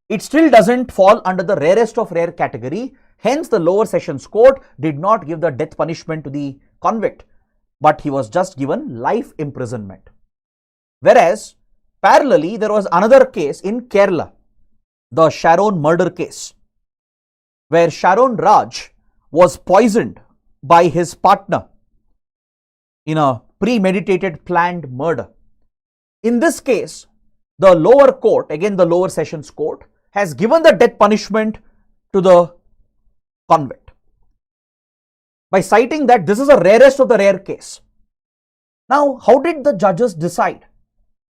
it still doesn't fall under the rarest of rare category. Hence, the lower sessions court did not give the death punishment to the convict, but he was just given life imprisonment. Whereas, parallelly, there was another case in Kerala, the Sharon murder case, where Sharon Raj was poisoned by his partner in a premeditated planned murder. In this case, the lower court, again the lower sessions court, has given the death punishment to the convict by citing that this is a rarest of the rare case. Now, how did the judges decide?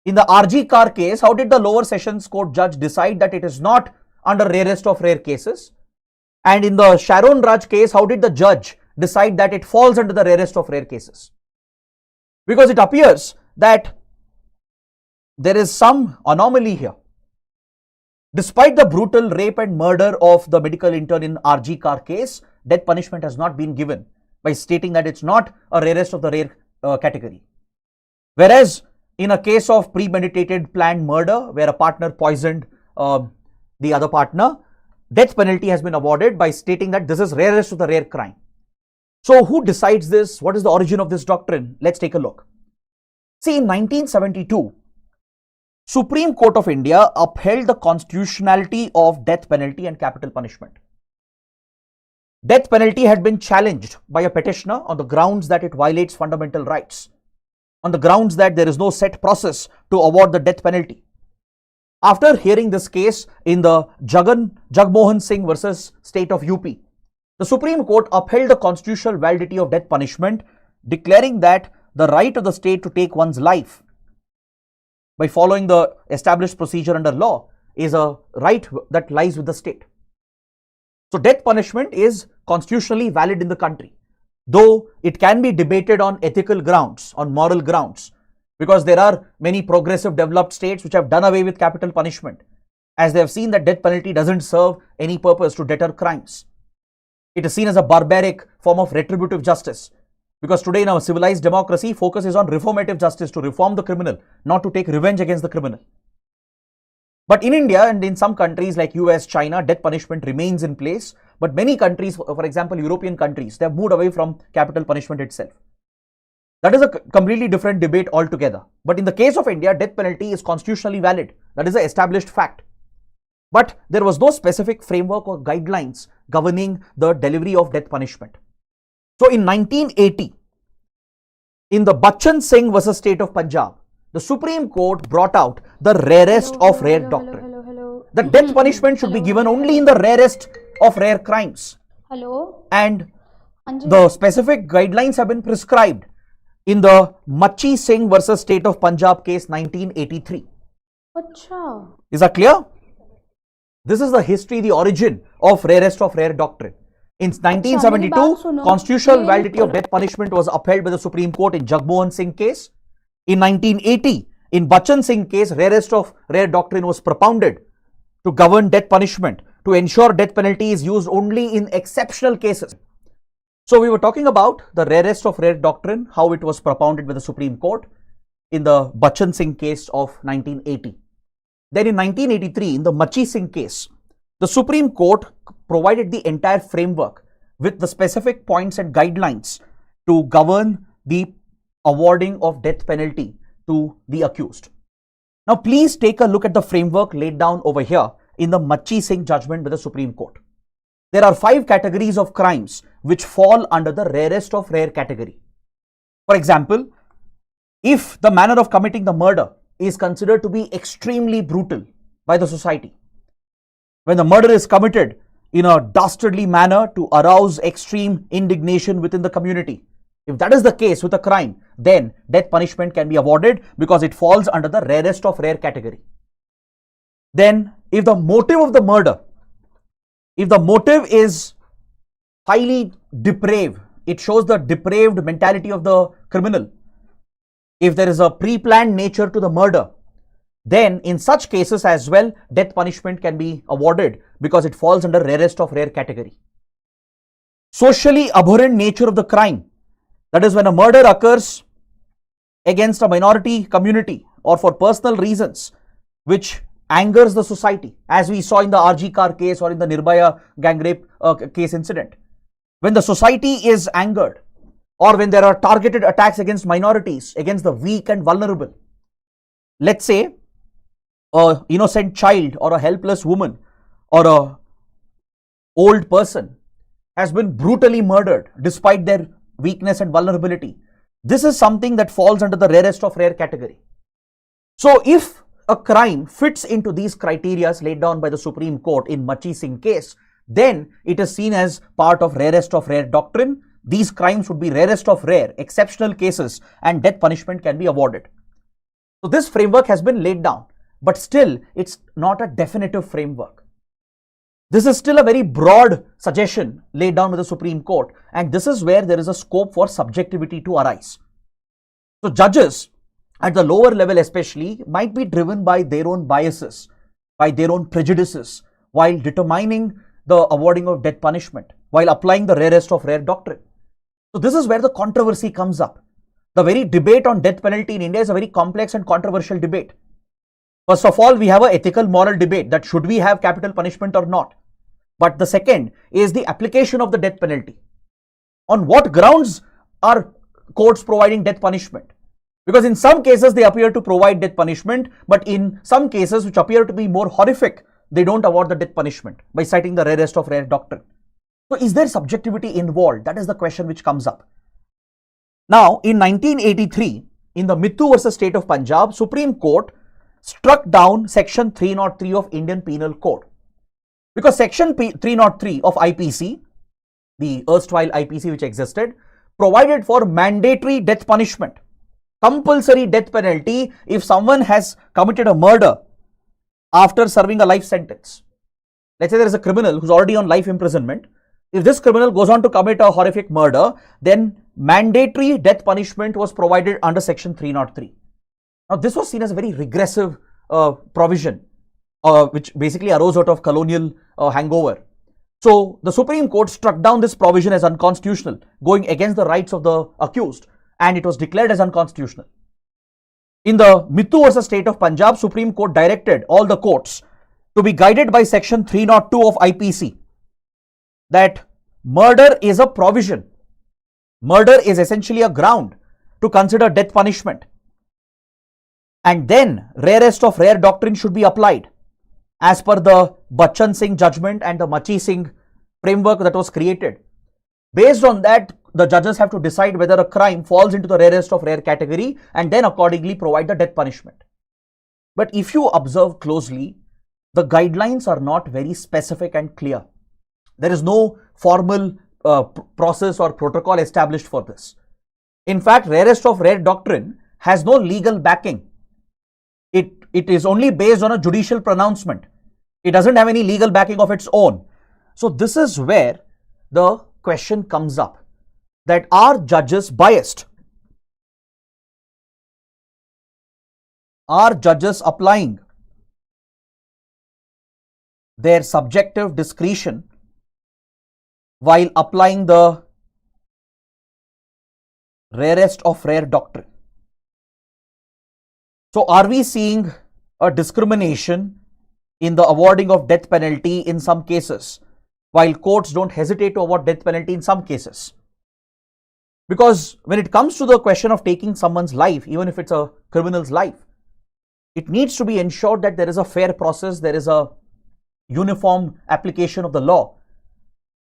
In the RG Car case, how did the lower sessions court judge decide that it is not under rarest of rare cases? And in the Sharon Raj case, how did the judge decide that it falls under the rarest of rare cases? Because it appears that there is some anomaly here. Despite the brutal rape and murder of the medical intern in RG Car case, death punishment has not been given by stating that it's not a rarest of the rare category. Whereas in a case of premeditated planned murder where a partner poisoned the other partner, death penalty has been awarded by stating that this is rarest of the rare crime. So who decides this? What is the origin of this doctrine? Let's take a look. See, in 1972, Supreme Court of India upheld the constitutionality of death penalty and capital punishment. Death penalty had been challenged by a petitioner on the grounds that it violates fundamental rights, on the grounds that there is no set process to award the death penalty. After hearing this case in the Jagmohan Singh versus State of UP, the Supreme Court upheld the constitutional validity of death punishment, declaring that the right of the state to take one's life by following the established procedure under law is a right that lies with the state. So death punishment is constitutionally valid in the country, though it can be debated on ethical grounds, on moral grounds, because there are many progressive developed states which have done away with capital punishment, as they have seen that death penalty doesn't serve any purpose to deter crimes. It is seen as a barbaric form of retributive justice, because today in our civilized democracy, focus is on reformative justice, to reform the criminal, not to take revenge against the criminal. But in India and in some countries like US, China, death punishment remains in place. But many countries, for example, European countries, they have moved away from capital punishment itself. That is a completely different debate altogether. But in the case of India, death penalty is constitutionally valid. That is an established fact. But there was no specific framework or guidelines governing the delivery of death punishment. So in 1980, in the Bachchan Singh versus State of Punjab, the Supreme Court brought out the rarest of rare doctrine. The death punishment should be given only in the rarest of rare crimes. And the specific guidelines have been prescribed in the Machi Singh versus State of Punjab case 1983. Is that clear? This is the history, the origin of rarest of rare doctrine. In 1972, constitutional validity of death punishment was upheld by the Supreme Court in Jagmohan Singh case. In 1980, in Bachchan Singh case, rarest of rare doctrine was propounded to govern death punishment, to ensure death penalty is used only in exceptional cases. So we were talking about the rarest of rare doctrine, how it was propounded by the Supreme Court in the Bachchan Singh case of 1980. Then in 1983, in the Machi Singh case, the Supreme Court provided the entire framework with the specific points and guidelines to govern the awarding of death penalty to the accused. Now please take a look at the framework laid down over here in the Machi Singh judgment by the Supreme Court. There are 5 categories of crimes which fall under the rarest of rare category. For example, if the manner of committing the murder is considered to be extremely brutal by the society, when the murder is committed in a dastardly manner to arouse extreme indignation within the community, if that is the case with a crime, then death punishment can be awarded because it falls under the rarest of rare category. Then, if the motive of the murder, if the motive is highly depraved, it shows the depraved mentality of the criminal. If there is a pre-planned nature to the murder, then in such cases as well, death punishment can be awarded because it falls under rarest of rare category. Socially abhorrent nature of the crime, that is when a murder occurs against a minority community or for personal reasons which angers the society, as we saw in the RG Car case or in the Nirbhaya gang rape case incident. When the society is angered, or when there are targeted attacks against minorities, against the weak and vulnerable. Let's say an innocent child or a helpless woman or a old person has been brutally murdered despite their weakness and vulnerability. This is something that falls under the rarest of rare category. So if a crime fits into these criteria laid down by the Supreme Court in Machi Singh case, then it is seen as part of rarest of rare doctrine. These crimes would be rarest of rare, exceptional cases, and death punishment can be awarded. So this framework has been laid down, but still it's not a definitive framework. This is still a very broad suggestion laid down by the Supreme Court, and this is where there is a scope for subjectivity to arise. So judges at the lower level especially might be driven by their own biases, by their own prejudices, while determining the awarding of death punishment, while applying the rarest of rare doctrine. So this is where the controversy comes up. The very debate on death penalty in India is a very complex and controversial debate. First of all, we have an ethical moral debate that should we have capital punishment or not. But the second is the application of the death penalty. On what grounds are courts providing death punishment? Because in some cases they appear to provide death punishment, but in some cases which appear to be more horrific, they don't award the death punishment by citing the rarest of rare doctrine. So is there subjectivity involved? That is the question which comes up. Now, in 1983, in the Mittu versus State of Punjab, Supreme Court struck down Section 303 of Indian Penal Code. Because Section 303 of IPC, the erstwhile IPC which existed, provided for mandatory death punishment, compulsory death penalty if someone has committed a murder after serving a life sentence. Let's say there is a criminal who's already on life imprisonment. If this criminal goes on to commit a horrific murder, then mandatory death punishment was provided under Section 303. Now, this was seen as a very regressive provision, which basically arose out of colonial hangover. So, the Supreme Court struck down this provision as unconstitutional, going against the rights of the accused, and it was declared as unconstitutional. In the Mittu versus State of Punjab, Supreme Court directed all the courts to be guided by Section 302 of IPC, that murder is a provision. Murder is essentially a ground to consider death punishment. And then rarest of rare doctrine should be applied as per the Bachchan Singh judgment and the Machi Singh framework that was created. Based on that, the judges have to decide whether a crime falls into the rarest of rare category and then accordingly provide the death punishment. But if you observe closely, the guidelines are not very specific and clear. There is no formal process or protocol established for this. In fact, rarest of rare doctrine has no legal backing. It is only based on a judicial pronouncement. It doesn't have any legal backing of its own. So this is where the question comes up, that are judges biased? Are judges applying their subjective discretion while applying the rarest of rare doctrine? So are we seeing a discrimination in the awarding of death penalty in some cases, while courts don't hesitate to award death penalty in some cases? Because when it comes to the question of taking someone's life, even if it's a criminal's life, it needs to be ensured that there is a fair process, there is a uniform application of the law.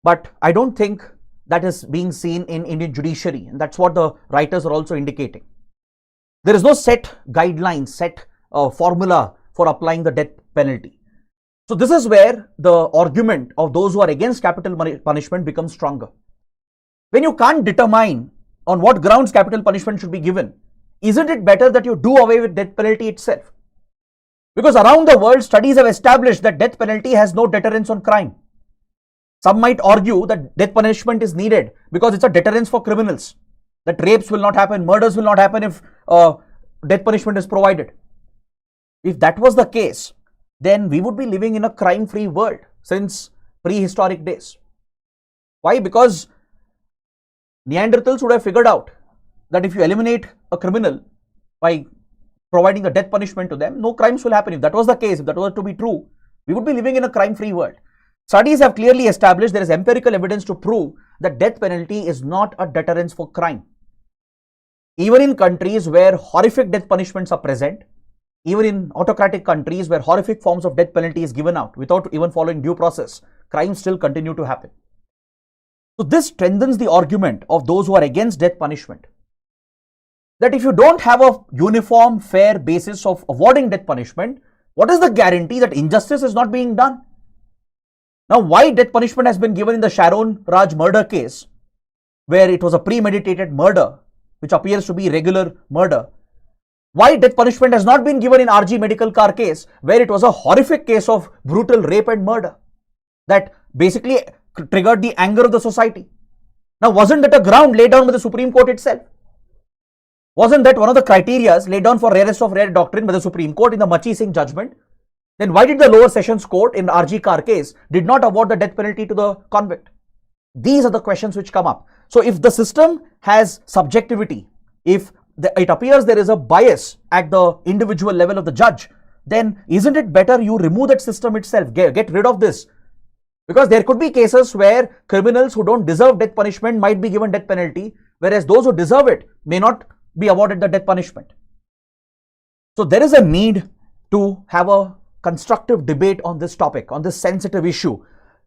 But I don't think that is being seen in Indian judiciary, and that's what the writers are also indicating. There is no set guidelines, set formula for applying the death penalty. So this is where the argument of those who are against capital punishment becomes stronger. When you can't determine on what grounds capital punishment should be given, isn't it better that you do away with death penalty itself? Because around the world, studies have established that death penalty has no deterrence on crime. Some might argue that death punishment is needed because it's a deterrence for criminals, that rapes will not happen, murders will not happen if death punishment is provided. If that was the case, then we would be living in a crime-free world since prehistoric days. Why? Because Neanderthals would have figured out that if you eliminate a criminal by providing the death punishment to them, no crimes will happen. If that was the case, if that was to be true, we would be living in a crime-free world. Studies have clearly established there is empirical evidence to prove that death penalty is not a deterrence for crime. Even in countries where horrific death punishments are present, even in autocratic countries where horrific forms of death penalty is given out without even following due process, crimes still continue to happen. So this strengthens the argument of those who are against death punishment, that if you don't have a uniform, fair basis of awarding death punishment, what is the guarantee that injustice is not being done? Now, why death punishment has been given in the Sharon Raj murder case, where it was a premeditated murder, which appears to be regular murder? Why death punishment has not been given in RG medical car case, where it was a horrific case of brutal rape and murder that basically triggered the anger of the society? Now, wasn't that a ground laid down by the Supreme Court itself? Wasn't that one of the criteria laid down for rarest of rare doctrine by the Supreme Court in the Machi Singh judgment? Then why did the lower sessions court in RG car case did not award the death penalty to the convict? These are the questions which come up. So if the system has subjectivity, if it appears there is a bias at the individual level of the judge, then isn't it better you remove that system itself, get rid of this? Because there could be cases where criminals who don't deserve death punishment might be given death penalty, whereas those who deserve it may not be awarded the death punishment. So there is a need to have a constructive debate on this topic, on this sensitive issue.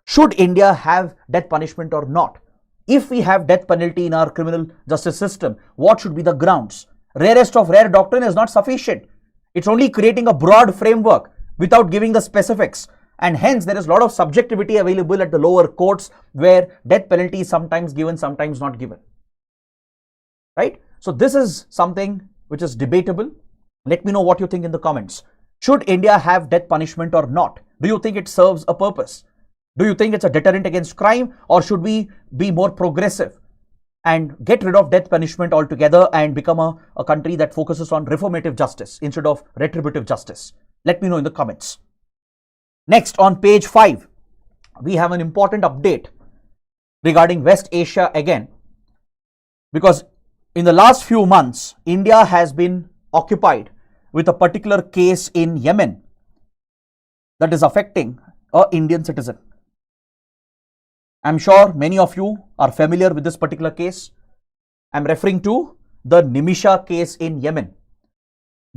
Should India have death punishment or not? If we have death penalty in our criminal justice system, what should be the grounds? Rarest of rare doctrine is not sufficient. It's only creating a broad framework without giving the specifics. And hence, there is a lot of subjectivity available at the lower courts where death penalty is sometimes given, sometimes not given. Right? So, this is something which is debatable. Let me know what you think in the comments. Should India have death punishment or not? Do you think it serves a purpose? Do you think it's a deterrent against crime, or should we be more progressive and get rid of death punishment altogether and become a country that focuses on reformative justice instead of retributive justice? Let me know in the comments. Next, on page 5, we have an important update regarding West Asia again, because in the last few months, India has been occupied with a particular case in Yemen that is affecting an Indian citizen. I'm sure many of you are familiar with this particular case. I'm referring to the Nimisha case in Yemen.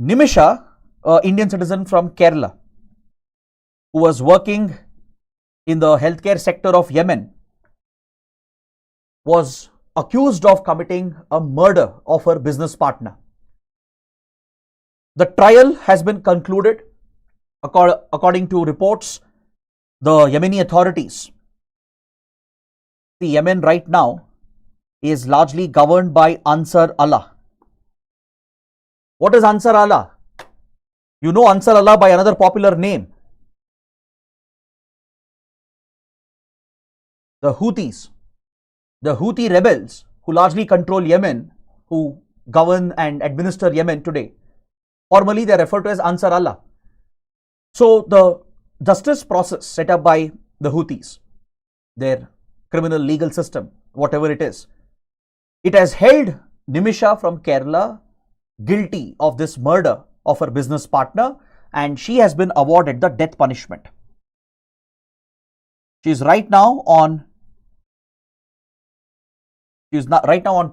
Nimisha, an Indian citizen from Kerala, who was working in the healthcare sector of Yemen, was accused of committing a murder of her business partner. The trial has been concluded. According to reports, the Yemeni authorities, the Yemen right now is largely governed by Ansar Allah. What is Ansar Allah? You know Ansar Allah by another popular name, the Houthis. The Houthi rebels who largely control Yemen, who govern and administer Yemen today, formally they are referred to as Ansar Allah. So the justice process set up by the Houthis, their criminal legal system, whatever it is, it has held Nimisha from Kerala guilty of this murder of her business partner, and she has been awarded the death punishment. She is right now on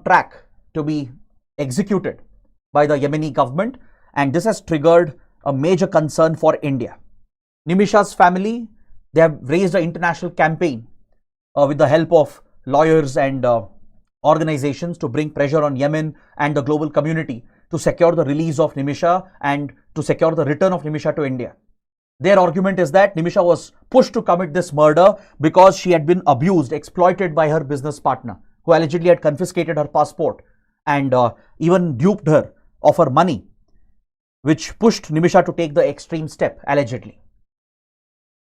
track to be executed by the Yemeni government, and this has triggered a major concern for India. Nimisha's family, they have raised an international campaign with the help of lawyers and organizations to bring pressure on Yemen and the global community to secure the release of Nimisha and to secure the return of Nimisha to India. Their argument is that Nimisha was pushed to commit this murder because she had been abused, exploited by her business partner, who allegedly had confiscated her passport and even duped her of her money, which pushed Nimisha to take the extreme step, allegedly.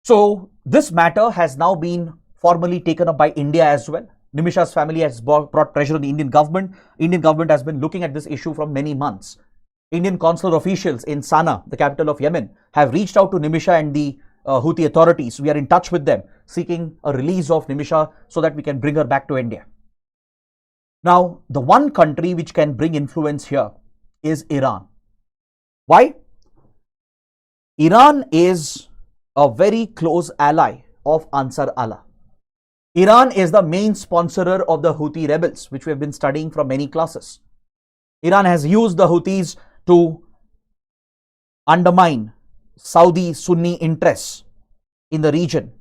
So this matter has now been formally taken up by India as well. Nimisha's family has brought pressure on the Indian government. Indian government has been looking at this issue from many months. Indian consular officials in Sana'a, the capital of Yemen, have reached out to Nimisha and the Houthi authorities. We are in touch with them, seeking a release of Nimisha so that we can bring her back to India. Now, the one country which can bring influence here is Iran. Why? Iran is a very close ally of Ansar Allah. Iran is the main sponsorer of the Houthi rebels, which we have been studying from many classes. Iran has used the Houthis to undermine Saudi Sunni interests in the region.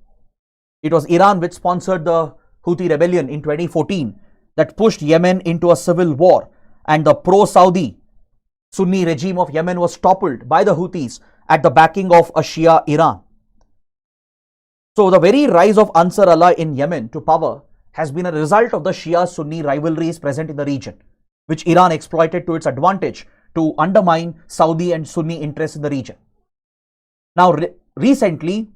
It was Iran which sponsored the Houthi rebellion in 2014 that pushed Yemen into a civil war, and the pro-Saudi Sunni regime of Yemen was toppled by the Houthis at the backing of a Shia Iran. So the very rise of Ansar Allah in Yemen to power has been a result of the Shia-Sunni rivalries present in the region, which Iran exploited to its advantage to undermine Saudi and Sunni interests in the region. Now, recently,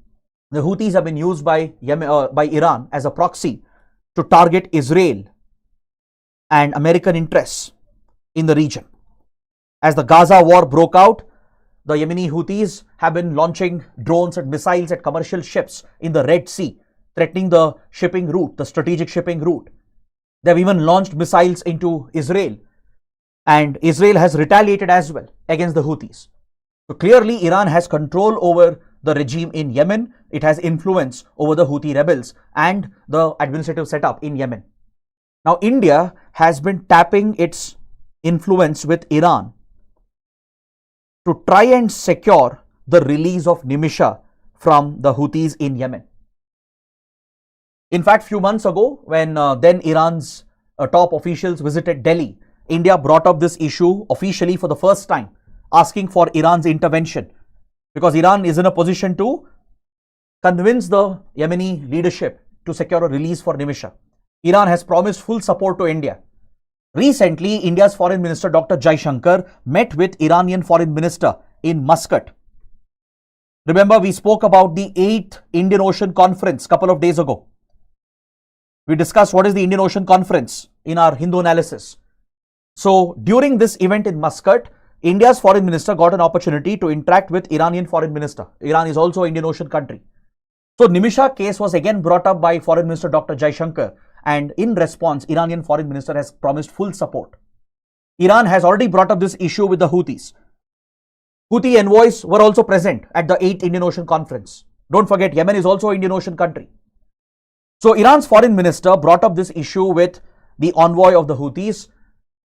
the Houthis have been used by Iran as a proxy to target Israel and American interests in the region. As the Gaza war broke out, the Yemeni Houthis have been launching drones and missiles at commercial ships in the Red Sea, threatening the shipping route, the strategic shipping route. They have even launched missiles into Israel, and Israel has retaliated as well against the Houthis. So clearly, Iran has control over the regime in Yemen. It has influence over the Houthi rebels and the administrative setup in Yemen. Now, India has been tapping its influence with Iran to try and secure the release of Nimisha from the Houthis in Yemen. In fact, few months ago, when then Iran's top officials visited Delhi, India brought up this issue officially for the first time, asking for Iran's intervention, because Iran is in a position to convince the Yemeni leadership to secure a release for Nimisha. Iran has promised full support to India. Recently, India's Foreign Minister Dr. Jaishankar met with Iranian Foreign Minister in Muscat. Remember, we spoke about the 8th Indian Ocean Conference a couple of days ago. We discussed what is the Indian Ocean Conference in our Hindu analysis. So, during this event in Muscat, India's Foreign Minister got an opportunity to interact with Iranian Foreign Minister. Iran is also an Indian Ocean country. So, Nimisha case was again brought up by Foreign Minister Dr. Jaishankar, and in response, Iranian Foreign Minister has promised full support. Iran has already brought up this issue with the Houthis. Houthi envoys were also present at the 8th Indian Ocean Conference. Don't forget, Yemen is also an Indian Ocean country. So, Iran's Foreign Minister brought up this issue with the envoy of the Houthis,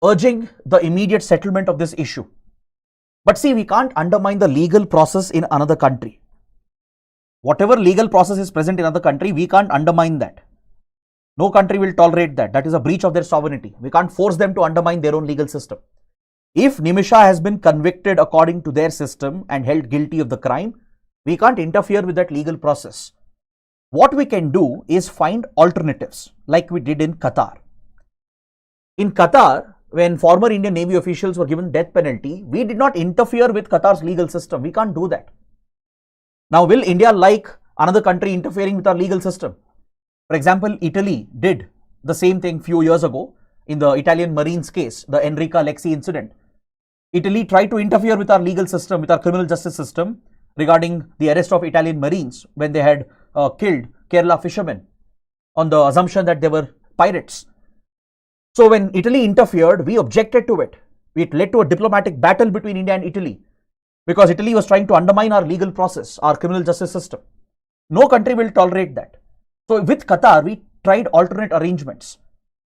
urging the immediate settlement of this issue. But see, we can't undermine the legal process in another country. Whatever legal process is present in another country, we can't undermine that. No country will tolerate that. That is a breach of their sovereignty. We can't force them to undermine their own legal system. If Nimisha has been convicted according to their system and held guilty of the crime, we can't interfere with that legal process. What we can do is find alternatives, like we did in Qatar. In Qatar, when former Indian Navy officials were given death penalty, we did not interfere with Qatar's legal system. We can't do that. Now, will India like another country interfering with our legal system? For example, Italy did the same thing few years ago in the Italian Marines case, the Enrica Lexi incident. Italy tried to interfere with our legal system, with our criminal justice system, regarding the arrest of Italian Marines when they had killed Kerala fishermen on the assumption that they were pirates. So when Italy interfered, we objected to it. It led to a diplomatic battle between India and Italy, because Italy was trying to undermine our legal process, our criminal justice system. No country will tolerate that. So with Qatar, we tried alternate arrangements.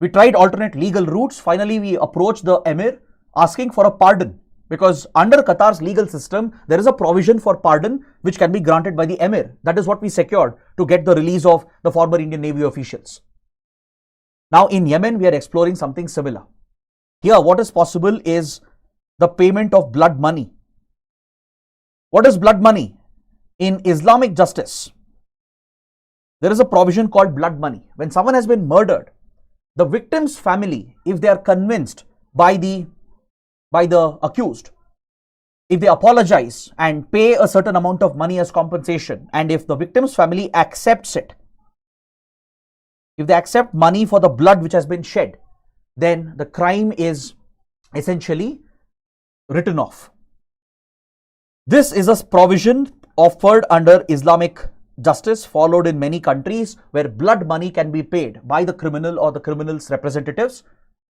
We tried alternate legal routes. Finally, we approached the Emir asking for a pardon, because under Qatar's legal system, there is a provision for pardon which can be granted by the Emir. That is what we secured to get the release of the former Indian Navy officials. Now in Yemen, we are exploring something similar. Here, what is possible is the payment of blood money. What is blood money? In Islamic justice, there is a provision called blood money. When someone has been murdered, the victim's family, if they are convinced by the accused, if they apologize and pay a certain amount of money as compensation, and if the victim's family accepts it, if they accept money for the blood which has been shed, then the crime is essentially written off. This is a provision offered under Islamic justice, followed in many countries, where blood money can be paid by the criminal or the criminal's representatives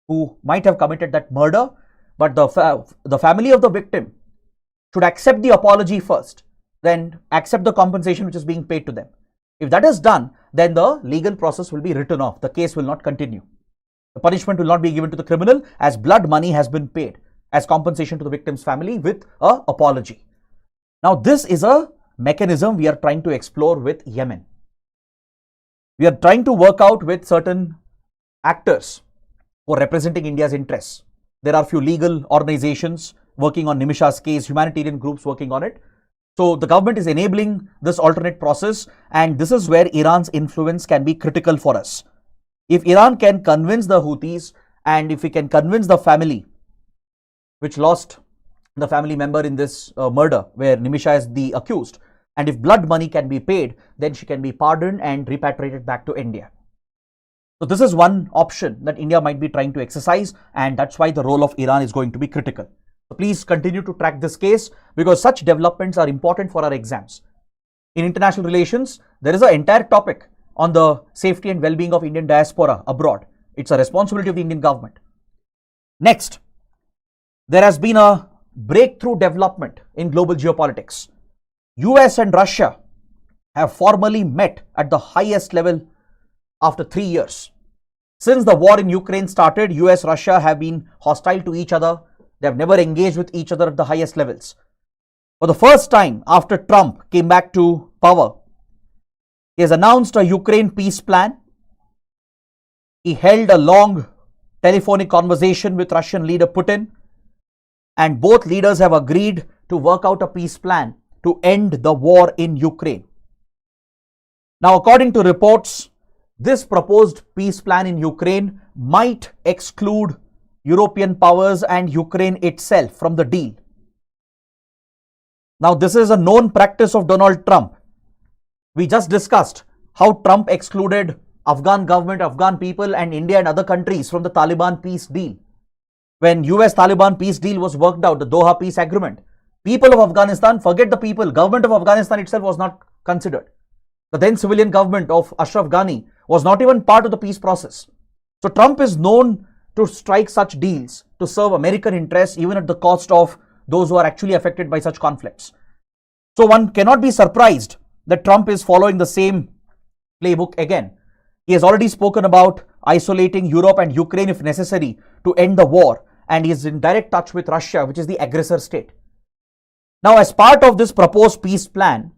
who might have committed that murder, but the family of the victim should accept the apology first, then accept the compensation which is being paid to them. If that is done, then the legal process will be written off. The case will not continue. The punishment will not be given to the criminal, as blood money has been paid as compensation to the victim's family with an apology. Now, this is a mechanism we are trying to explore with Yemen. We are trying to work out with certain actors who are representing India's interests. There are few legal organizations working on Nimisha's case, humanitarian groups working on it. So the government is enabling this alternate process, and this is where Iran's influence can be critical for us. If Iran can convince the Houthis, and if we can convince the family which lost the family member in this murder where Nimisha is the accused, and if blood money can be paid, then she can be pardoned and repatriated back to India. So this is one option that India might be trying to exercise, and that's why the role of Iran is going to be critical. So please continue to track this case, because such developments are important for our exams. In international relations, there is an entire topic on the safety and well-being of Indian diaspora abroad. It's a responsibility of the Indian government. Next, there has been a breakthrough development in global geopolitics. US and Russia have formally met at the highest level after 3 years. Since the war in Ukraine started, US and Russia have been hostile to each other. They have never engaged with each other at the highest levels. For the first time after Trump came back to power, he has announced a Ukraine peace plan He held a long telephonic conversation with Russian leader Putin, and both leaders have agreed to work out a peace plan to end the war in Ukraine. Now, according to reports, this proposed peace plan in Ukraine might exclude European powers and Ukraine itself from the deal. Now, this is a known practice of Donald Trump. We just discussed how Trump excluded Afghan government, Afghan people and India and other countries from the Taliban peace deal. When US-Taliban peace deal was worked out, the Doha peace agreement, people of Afghanistan, forget the people, government of Afghanistan itself was not considered. The then civilian government of Ashraf Ghani was not even part of the peace process. So Trump is known to strike such deals to serve American interests even at the cost of those who are actually affected by such conflicts. So one cannot be surprised that Trump is following the same playbook again. He has already spoken about isolating Europe and Ukraine if necessary to end the war, and he is in direct touch with Russia, which is the aggressor state. Now, as part of this proposed peace plan,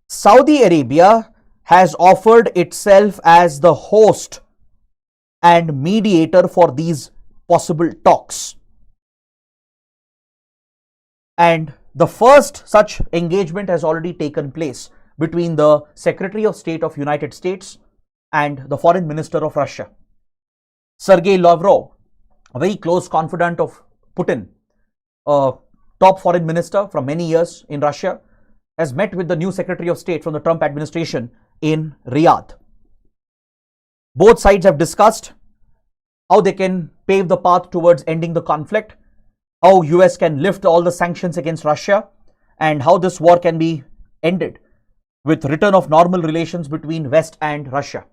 Saudi Arabia has offered itself as the host and mediator for these possible talks. And the first such engagement has already taken place between the Secretary of State of United States and the Foreign Minister of Russia. Sergei Lavrov, a very close confidant of Putin, a top foreign minister from many years in Russia, has met with the new Secretary of State from the Trump administration in Riyadh. Both sides have discussed how they can pave the path towards ending the conflict, how US can lift all the sanctions against Russia, and how this war can be ended with return of normal relations between West and Russia.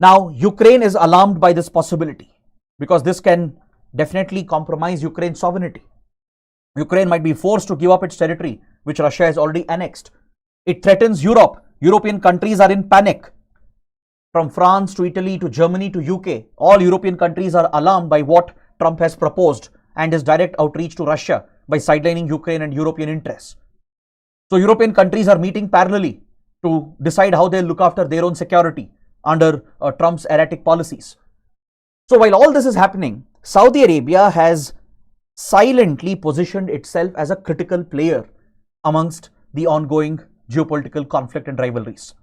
Now, Ukraine is alarmed by this possibility because this can definitely compromise Ukraine's sovereignty. Ukraine might be forced to give up its territory, which Russia has already annexed. It threatens Europe. European countries are in panic. From France to Italy to Germany to UK, all European countries are alarmed by what Trump has proposed and his direct outreach to Russia by sidelining Ukraine and European interests. So European countries are meeting parallelly to decide how they'll look after their own security under Trump's erratic policies. So while all this is happening, Saudi Arabia has silently positioned itself as a critical player amongst the ongoing geopolitical conflict and rivalries.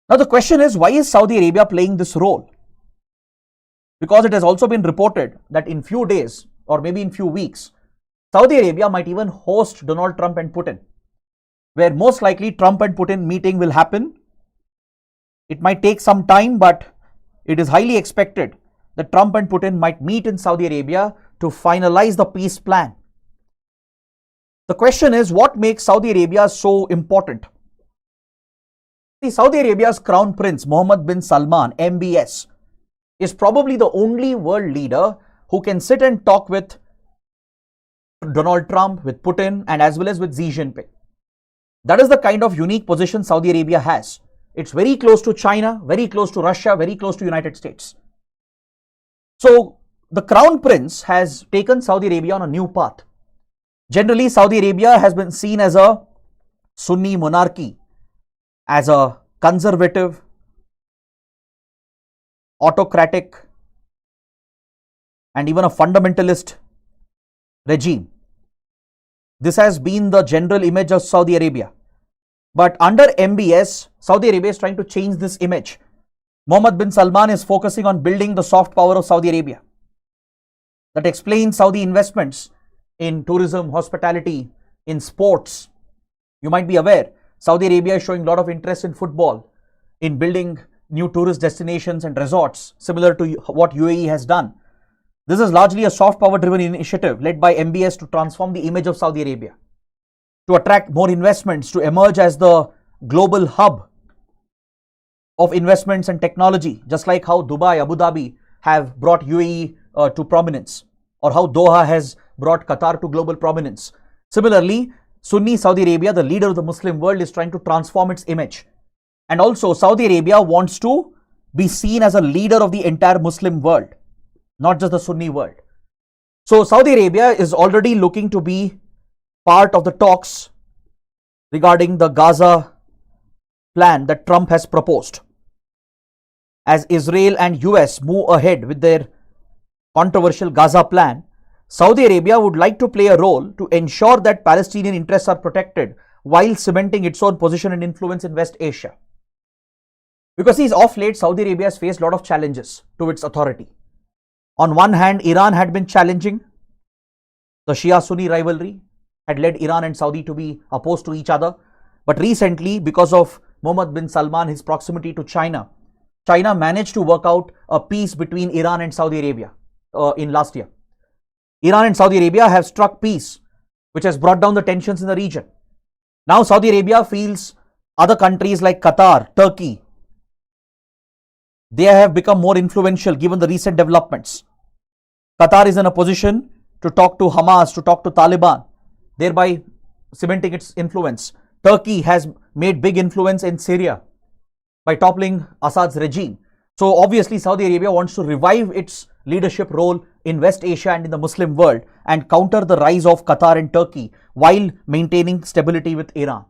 Now the question is, why is Saudi Arabia playing this role? Because it has also been reported that in few days or maybe in few weeks, Saudi Arabia might even host Donald Trump and Putin, where most likely Trump and Putin meeting will happen. It might take some time, but it is highly expected that Trump and Putin might meet in Saudi Arabia to finalize the peace plan. The question is, what makes Saudi Arabia so important? See, Saudi Arabia's Crown Prince Mohammed bin Salman, MBS, is probably the only world leader who can sit and talk with Donald Trump, with Putin, and as well as with Xi Jinping. That is the kind of unique position Saudi Arabia has. It's very close to China, very close to Russia, very close to United States. So the Crown Prince has taken Saudi Arabia on a new path. Generally, Saudi Arabia has been seen as a Sunni monarchy, as a conservative, autocratic, and even a fundamentalist regime. This has been the general image of Saudi Arabia. But under MBS, Saudi Arabia is trying to change this image. Mohammed bin Salman is focusing on building the soft power of Saudi Arabia. That explains Saudi investments in tourism, hospitality, in sports. You might be aware, Saudi Arabia is showing a lot of interest in football, in building new tourist destinations and resorts, similar to what UAE has done. This is largely a soft power driven initiative led by MBS to transform the image of Saudi Arabia, to attract more investments, to emerge as the global hub of investments and technology, just like how Dubai, Abu Dhabi have brought UAE to prominence, or how Doha has brought Qatar to global prominence. Similarly, Sunni Saudi Arabia, the leader of the Muslim world, is trying to transform its image. And also, Saudi Arabia wants to be seen as a leader of the entire Muslim world, not just the Sunni world. So Saudi Arabia is already looking to be part of the talks regarding the Gaza plan that Trump has proposed. as Israel and US move ahead with their controversial Gaza plan, Saudi Arabia would like to play a role to ensure that Palestinian interests are protected while cementing its own position and influence in West Asia. Because of late, Saudi Arabia has faced a lot of challenges to its authority. On one hand, Iran had been challenging. The Shia-Sunni rivalry had led Iran and Saudi to be opposed to each other. But recently, because of Mohammed bin Salman, his proximity to China, China managed to work out a peace between Iran and Saudi Arabia in last year. Iran and Saudi Arabia have struck peace, which has brought down the tensions in the region. Now Saudi Arabia feels other countries like Qatar, Turkey, they have become more influential given the recent developments. Qatar is in a position to talk to Hamas, to talk to Taliban, thereby cementing its influence. Turkey has made big influence in Syria by toppling Assad's regime. So obviously Saudi Arabia wants to revive its leadership role in West Asia and in the Muslim world and counter the rise of Qatar and Turkey while maintaining stability with Iran.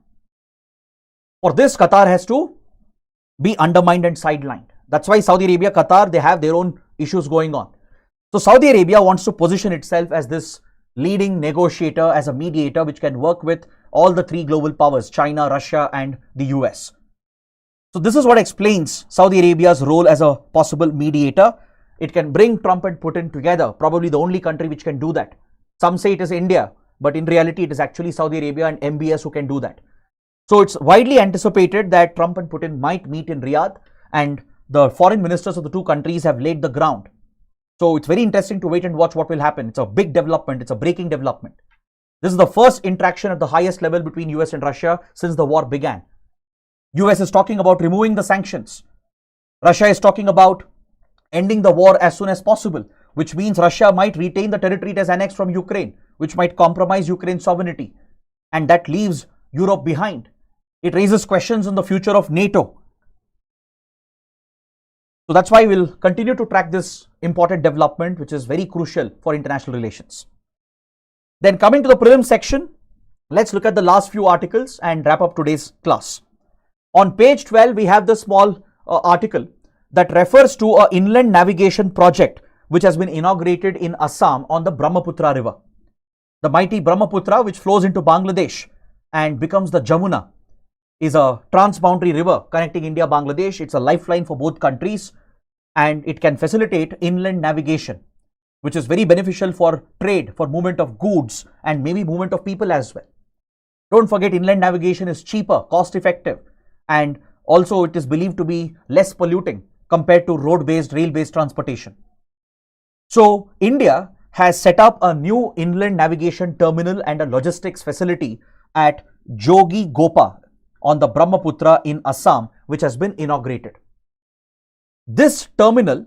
For this, Qatar has to be undermined and sidelined. That's why Saudi Arabia, Qatar, they have their own issues going on. So Saudi Arabia wants to position itself as this leading negotiator, as a mediator which can work with all the three global powers, China, Russia and the US. So this is what explains Saudi Arabia's role as a possible mediator. It can bring Trump and Putin together, probably the only country which can do that. Some say it is India, but in reality it is actually Saudi Arabia and MBS who can do that. So it's widely anticipated that Trump and Putin might meet in Riyadh, and the foreign ministers of the two countries have laid the ground. So it's very interesting to wait and watch what will happen. It's a big development. It's a breaking development. This is the first interaction at the highest level between US and Russia since the war began. US is talking about removing the sanctions. Russia is talking about ending the war as soon as possible, which means Russia might retain the territory it has annexed from Ukraine, which might compromise Ukraine's sovereignty. And that leaves Europe behind. It raises questions on the future of NATO. So that's why we'll continue to track this important development, which is very crucial for international relations. Then coming to the prelims section, let's look at the last few articles and wrap up today's class. On page 12, we have the small article that refers to an inland navigation project which has been inaugurated in Assam on the Brahmaputra river. The mighty Brahmaputra, which flows into Bangladesh and becomes the Jamuna, is a transboundary river connecting India, Bangladesh. It's a lifeline for both countries and it can facilitate inland navigation, which is very beneficial for trade, for movement of goods and maybe movement of people as well. Don't forget, inland navigation is cheaper, cost effective, and also it is believed to be less polluting compared to road-based, rail-based transportation. So India has set up a new inland navigation terminal and a logistics facility at Jogi Gopa on the Brahmaputra in Assam, which has been inaugurated. This terminal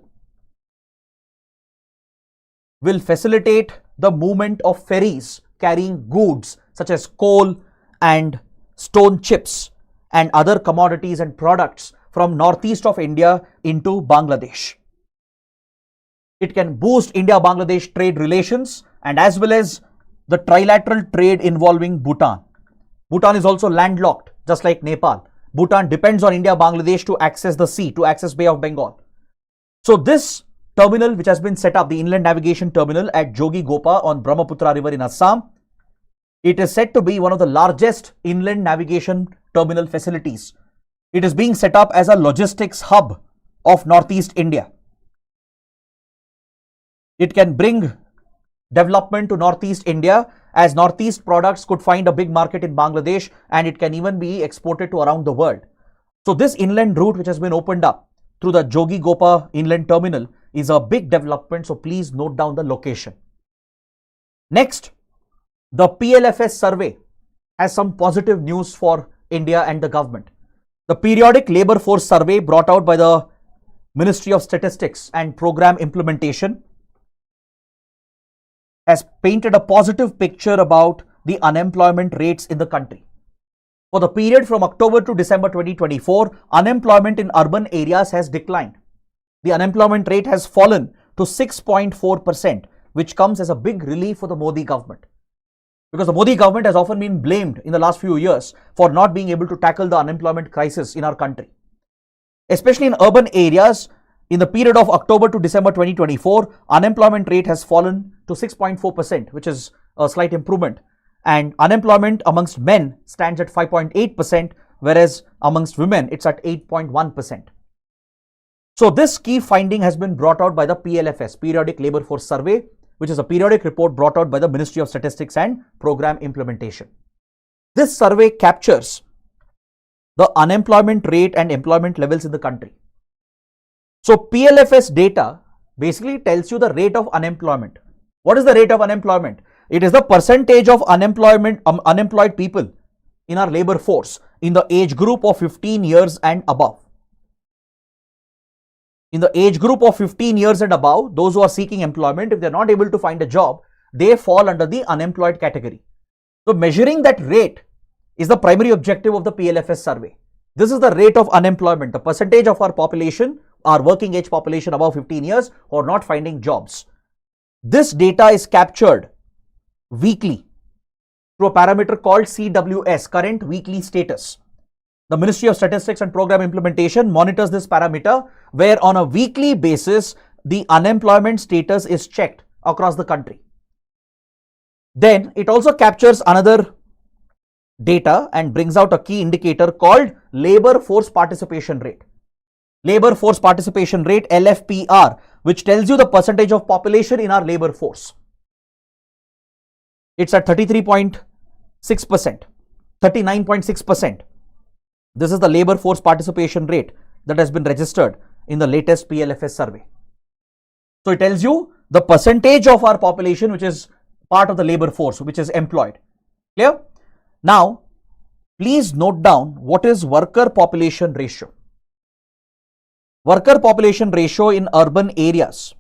will facilitate the movement of ferries carrying goods such as coal and stone chips and other commodities and products from northeast of India into Bangladesh. It can boost India-Bangladesh trade relations and as well as the trilateral trade involving Bhutan. Bhutan is also landlocked, just like Nepal. Bhutan depends on India-Bangladesh to access the sea, to access Bay of Bengal. So this terminal which has been set up, the inland navigation terminal at Jogi Gopa on Brahmaputra river in Assam, it is said to be one of the largest inland navigation terminal facilities. It is being set up as a logistics hub of Northeast India. It can bring development to Northeast India as Northeast products could find a big market in Bangladesh and it can even be exported to around the world. So this inland route which has been opened up through the Jogi Gopa inland terminal is a big development, so please note down the location. Next, the PLFS survey has some positive news for India and the government. The periodic labor force survey brought out by the Ministry of Statistics and Program Implementation has painted a positive picture about the unemployment rates in the country. For the period from October to December 2024, unemployment in urban areas has declined. The unemployment rate has fallen to 6.4%, which comes as a big relief for the Modi government. Because the Modi government has often been blamed in the last few years for not being able to tackle the unemployment crisis in our country. Especially in urban areas, In the period of October to December 2024, unemployment rate has fallen to 6.4%, which is a slight improvement. And unemployment amongst men stands at 5.8%, whereas amongst women, it's at 8.1%. So this key finding has been brought out by the PLFS, Periodic Labour Force Survey, which is a periodic report brought out by the Ministry of Statistics and Program Implementation. This survey captures the unemployment rate and employment levels in the country. So PLFS data basically tells you the rate of unemployment. What is the rate of unemployment? It is the percentage of unemployed people in our labor force in the age group of 15 years and above. In the age group of 15 years and above, those who are seeking employment, if they are not able to find a job, they fall under the unemployed category. So measuring that rate is the primary objective of the PLFS survey. This is the rate of unemployment, the percentage of our population, our working age population above 15 years who are not finding jobs. This data is captured weekly through a parameter called CWS, current weekly status. The Ministry of Statistics and Program Implementation monitors this parameter, where on a weekly basis, the unemployment status is checked across the country. Then it also captures another data and brings out a key indicator called labor force participation rate. Labor force participation rate, LFPR, which tells you the percentage of population in our labor force. It's at 33.6%, 39.6%. This is the labor force participation rate that has been registered in the latest PLFS survey. So it tells you the percentage of our population which is part of the labor force, which is employed. Clear? Now, please note down what is worker population ratio. Worker population ratio in urban areas.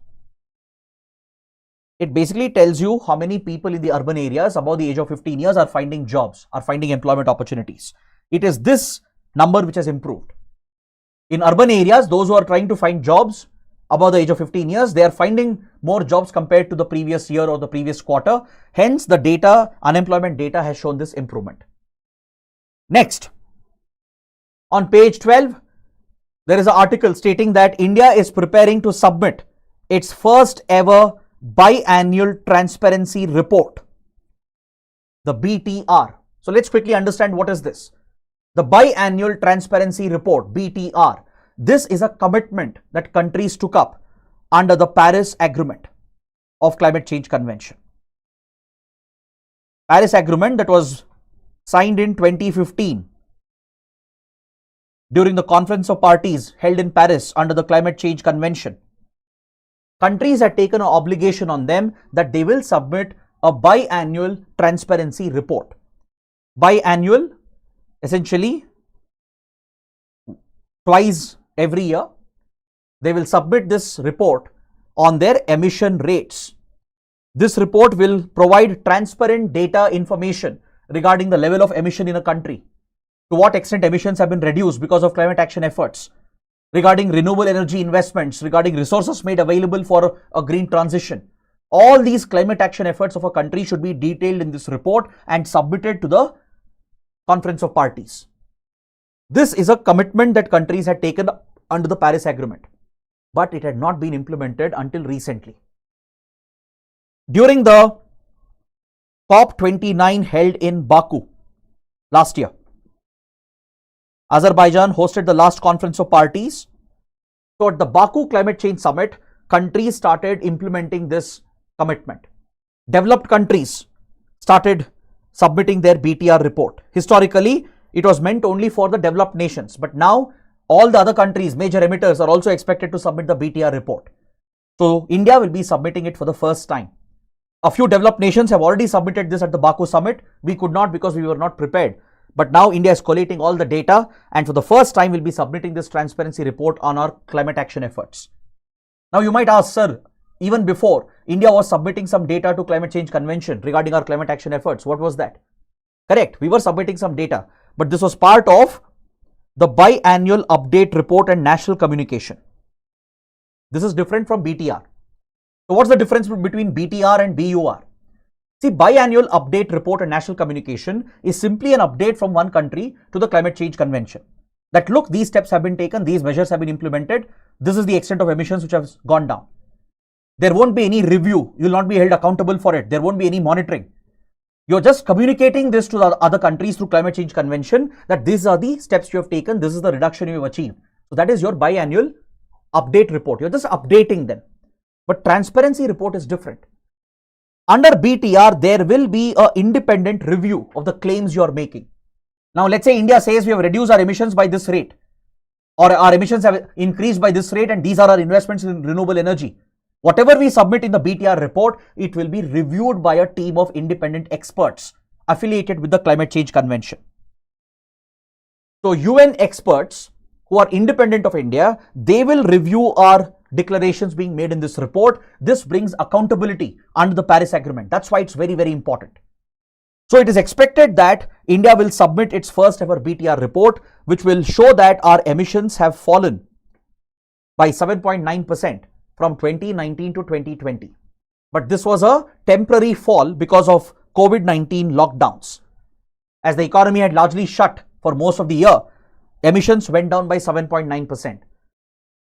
It basically tells you how many people in the urban areas above the age of 15 years are finding jobs, are finding employment opportunities. It is this number which has improved. In urban areas, those who are trying to find jobs above the age of 15 years, they are finding more jobs compared to the previous year or the previous quarter. Hence, the data, unemployment data has shown this improvement. Next, on page 12, there is an article stating that India is preparing to submit its first ever biannual transparency report, the BTR. So let's quickly understand what is this. The biannual transparency report, BTR. This is a commitment that countries took up under the Paris Agreement of Climate Change Convention. Paris Agreement that was signed in 2015 during the Conference of Parties held in Paris under the Climate Change Convention. Countries had taken an obligation on them that they will submit a biannual transparency report. Biannual, essentially twice every year, they will submit this report on their emission rates. This report will provide transparent data information regarding the level of emission in a country, to what extent emissions have been reduced because of climate action efforts, regarding renewable energy investments, regarding resources made available for a green transition. All these climate action efforts of a country should be detailed in this report and submitted to the Conference of Parties. This is a commitment that countries had taken under the Paris Agreement, but it had not been implemented until recently. During the COP29 held in Baku last year, Azerbaijan hosted the last Conference of Parties. So at the Baku Climate Change Summit, countries started implementing this commitment. Developed countries started submitting their BTR report. Historically, it was meant only for the developed nations, but now all the other countries, major emitters, are also expected to submit the BTR report. So India will be submitting it for the first time. A few developed nations have already submitted this at the Baku summit. We could not because we were not prepared. But now India is collating all the data, and for the first time we'll be submitting this transparency report on our climate action efforts. Now you might ask, sir, even before India was submitting some data to Climate Change Convention regarding our climate action efforts. What was that? Correct, we were submitting some data, but this was part of the biannual update report and national communication. This is different from BTR. So what's the difference between BTR and BUR? See, biannual update report and national communication is simply an update from one country to the Climate Change Convention. that look, these steps have been taken, these measures have been implemented, this is the extent of emissions which has gone down. There won't be any review, you will not be held accountable for it, there won't be any monitoring. You're just communicating this to the other countries through climate change convention that these are the steps you have taken, this is the reduction you have achieved. So that is your biannual update report. You're just updating them. But transparency report is different. Under BTR, there will be an independent review of the claims you are making. Now, let's say India says we have reduced our emissions by this rate, or our emissions have increased by this rate, and these are our investments in renewable energy. Whatever we submit in the BTR report, it will be reviewed by a team of independent experts affiliated with the Climate Change Convention. So, UN experts who are independent of India, they will review our declarations being made in this report. This brings accountability under the Paris Agreement. That's why it's very, very important. So it is expected that India will submit its first ever BTR report, which will show that our emissions have fallen by 7.9% from 2019 to 2020. But this was a temporary fall because of COVID-19 lockdowns. As the economy had largely shut for most of the year, emissions went down by 7.9%.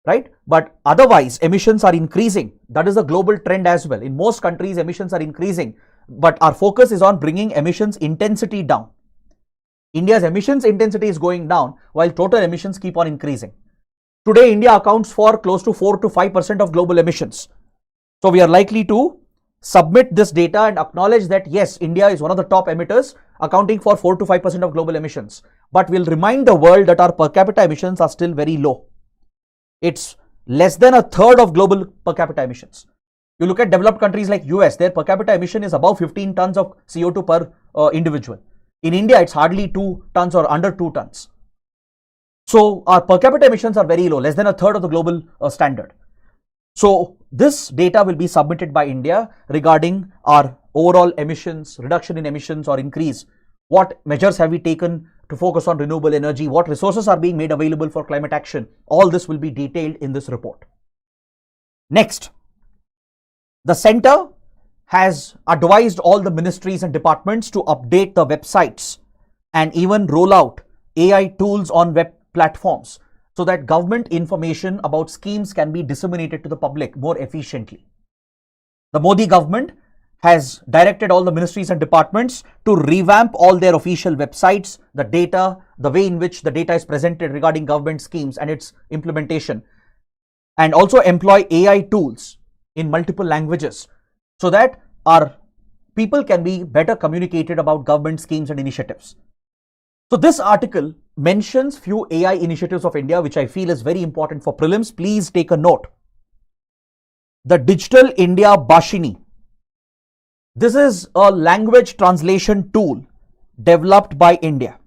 Right? But otherwise, emissions are increasing. That is a global trend as well. In most countries, emissions are increasing. But our focus is on bringing emissions intensity down. India's emissions intensity is going down while total emissions keep on increasing. Today, India accounts for close to 4 to 5% of global emissions. So we are likely to submit this data and acknowledge that yes, India is one of the top emitters, accounting for 4 to 5% of global emissions. But we'll remind the world that our per capita emissions are still very low. It's less than a third of global per capita emissions. You look at developed countries like US, their per capita emission is above 15 tons of CO2 per individual. In India, it's hardly 2 tons or under 2 tons. So our per capita emissions are very low, less than a third of the global standard. So this data will be submitted by India regarding our overall emissions, reduction in emissions or increase. What measures have we taken to focus on renewable energy? What resources are being made available for climate action? All this will be detailed in this report. Next, the center has advised all the ministries and departments to update the websites and even roll out AI tools on web platforms so that government information about schemes can be disseminated to the public more efficiently. The Modi government has directed all the ministries and departments to revamp all their official websites, the data, the way in which the data is presented regarding government schemes and its implementation, and also employ AI tools in multiple languages so that our people can be better communicated about government schemes and initiatives. So this article mentions few AI initiatives of India, which I feel is very important for prelims. Please take a note. The Digital India Bashini. This is a language translation tool developed by India.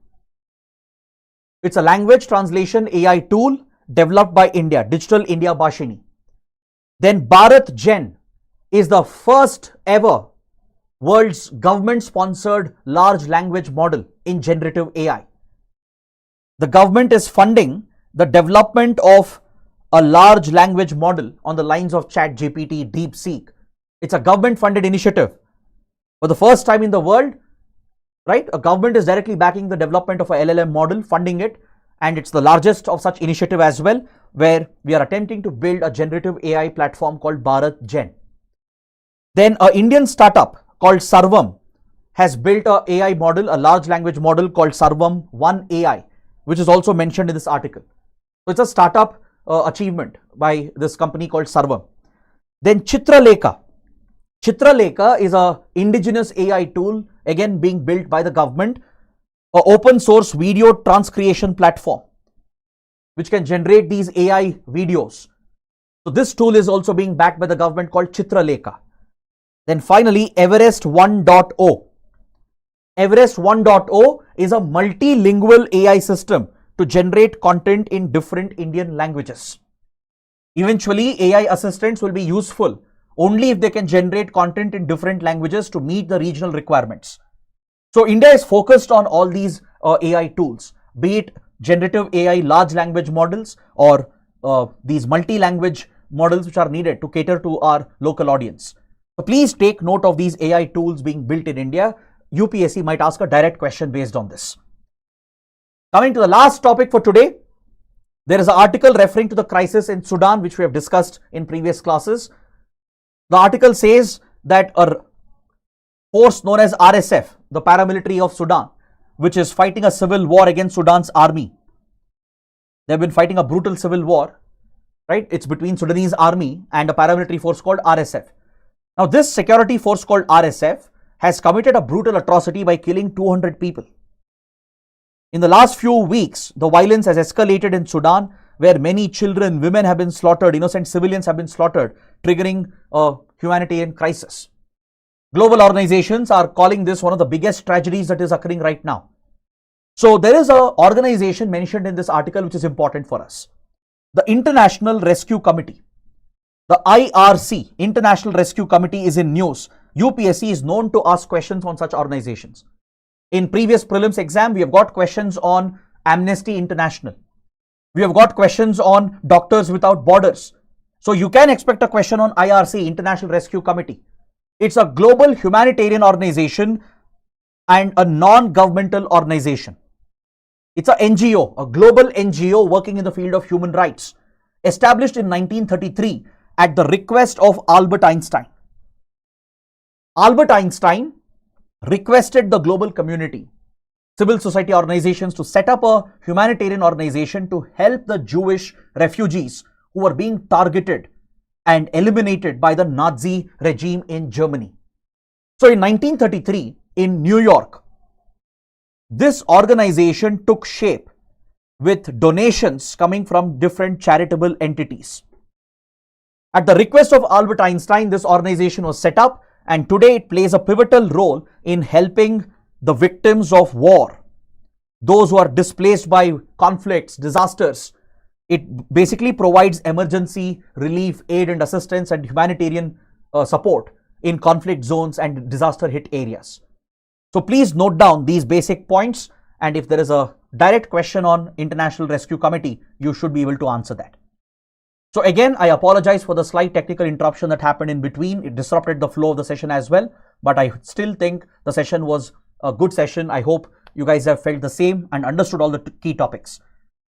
It's a language translation AI tool developed by India, Digital India Bashini. Then BharatGen is the first ever world's government-sponsored large language model in generative AI. The government is funding the development of a large language model on the lines of ChatGPT, DeepSeek. It's a government-funded initiative. For the first time in the world, right, a government is directly backing the development of a LLM model, funding it, and it's the largest of such initiative as well, where we are attempting to build a generative AI platform called BharatGen. Then an Indian startup called Sarvam has built a AI model, a large language model called Sarvam 1 AI, which is also mentioned in this article. So it's a startup achievement by this company called Sarvam. Then Chitralekha. Chitralekha is a indigenous AI tool, again being built by the government, an open source video transcreation platform, which can generate these AI videos. So this tool is also being backed by the government called Chitralekha. Then finally, Everest 1.0. Everest 1.0 is a multilingual AI system to generate content in different Indian languages. Eventually, AI assistants will be useful only if they can generate content in different languages to meet the regional requirements. So India is focused on all these AI tools, be it generative AI large language models or these multi-language models which are needed to cater to our local audience. So please take note of these AI tools being built in India. UPSC might ask a direct question based on this. Coming to the last topic for today, There is an article referring to the crisis in Sudan, which we have discussed in previous classes. The article says that a force known as RSF, the paramilitary of Sudan, which is fighting a civil war against Sudan's army. They've been fighting a brutal civil war, right? It's between Sudanese army and a paramilitary force called RSF. Now, this security force called RSF has committed a brutal atrocity by killing 200 people. In the last few weeks, the violence has escalated in Sudan, where many children, women have been slaughtered, innocent civilians have been slaughtered, triggering a humanitarian crisis. Global organizations are calling this one of the biggest tragedies that is occurring right now. So there is an organization mentioned in this article which is important for us. The International Rescue Committee. The IRC, International Rescue Committee, is in news. UPSC is known to ask questions on such organizations. In previous prelims exam, we have got questions on Amnesty International. We have got questions on Doctors Without Borders. So you can expect a question on IRC, International Rescue Committee. It's a global humanitarian organization and a non-governmental organization. It's a NGO, a global NGO working in the field of human rights, established in 1933 at the request of Albert Einstein. Albert Einstein requested the global community, civil society organizations, to set up a humanitarian organization to help the Jewish refugees who were being targeted and eliminated by the Nazi regime in Germany. So in 1933, in New York, this organization took shape with donations coming from different charitable entities. At the request of Albert Einstein, this organization was set up, and today it plays a pivotal role in helping the victims of war, those who are displaced by conflicts, disasters. It basically provides emergency relief, aid and assistance and humanitarian support in conflict zones and disaster hit areas. So please note down these basic points, and if there is a direct question on International Rescue Committee, you should be able to answer that. So again, I apologize for the slight technical interruption that happened in between. It disrupted the flow of the session as well, but I still think the session was a good session. I hope you guys have felt the same and understood all the key topics.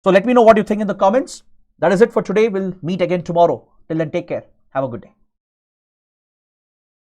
So let me know what you think in the comments. That is it for today. We'll meet again tomorrow. Till then, take care. Have a good day.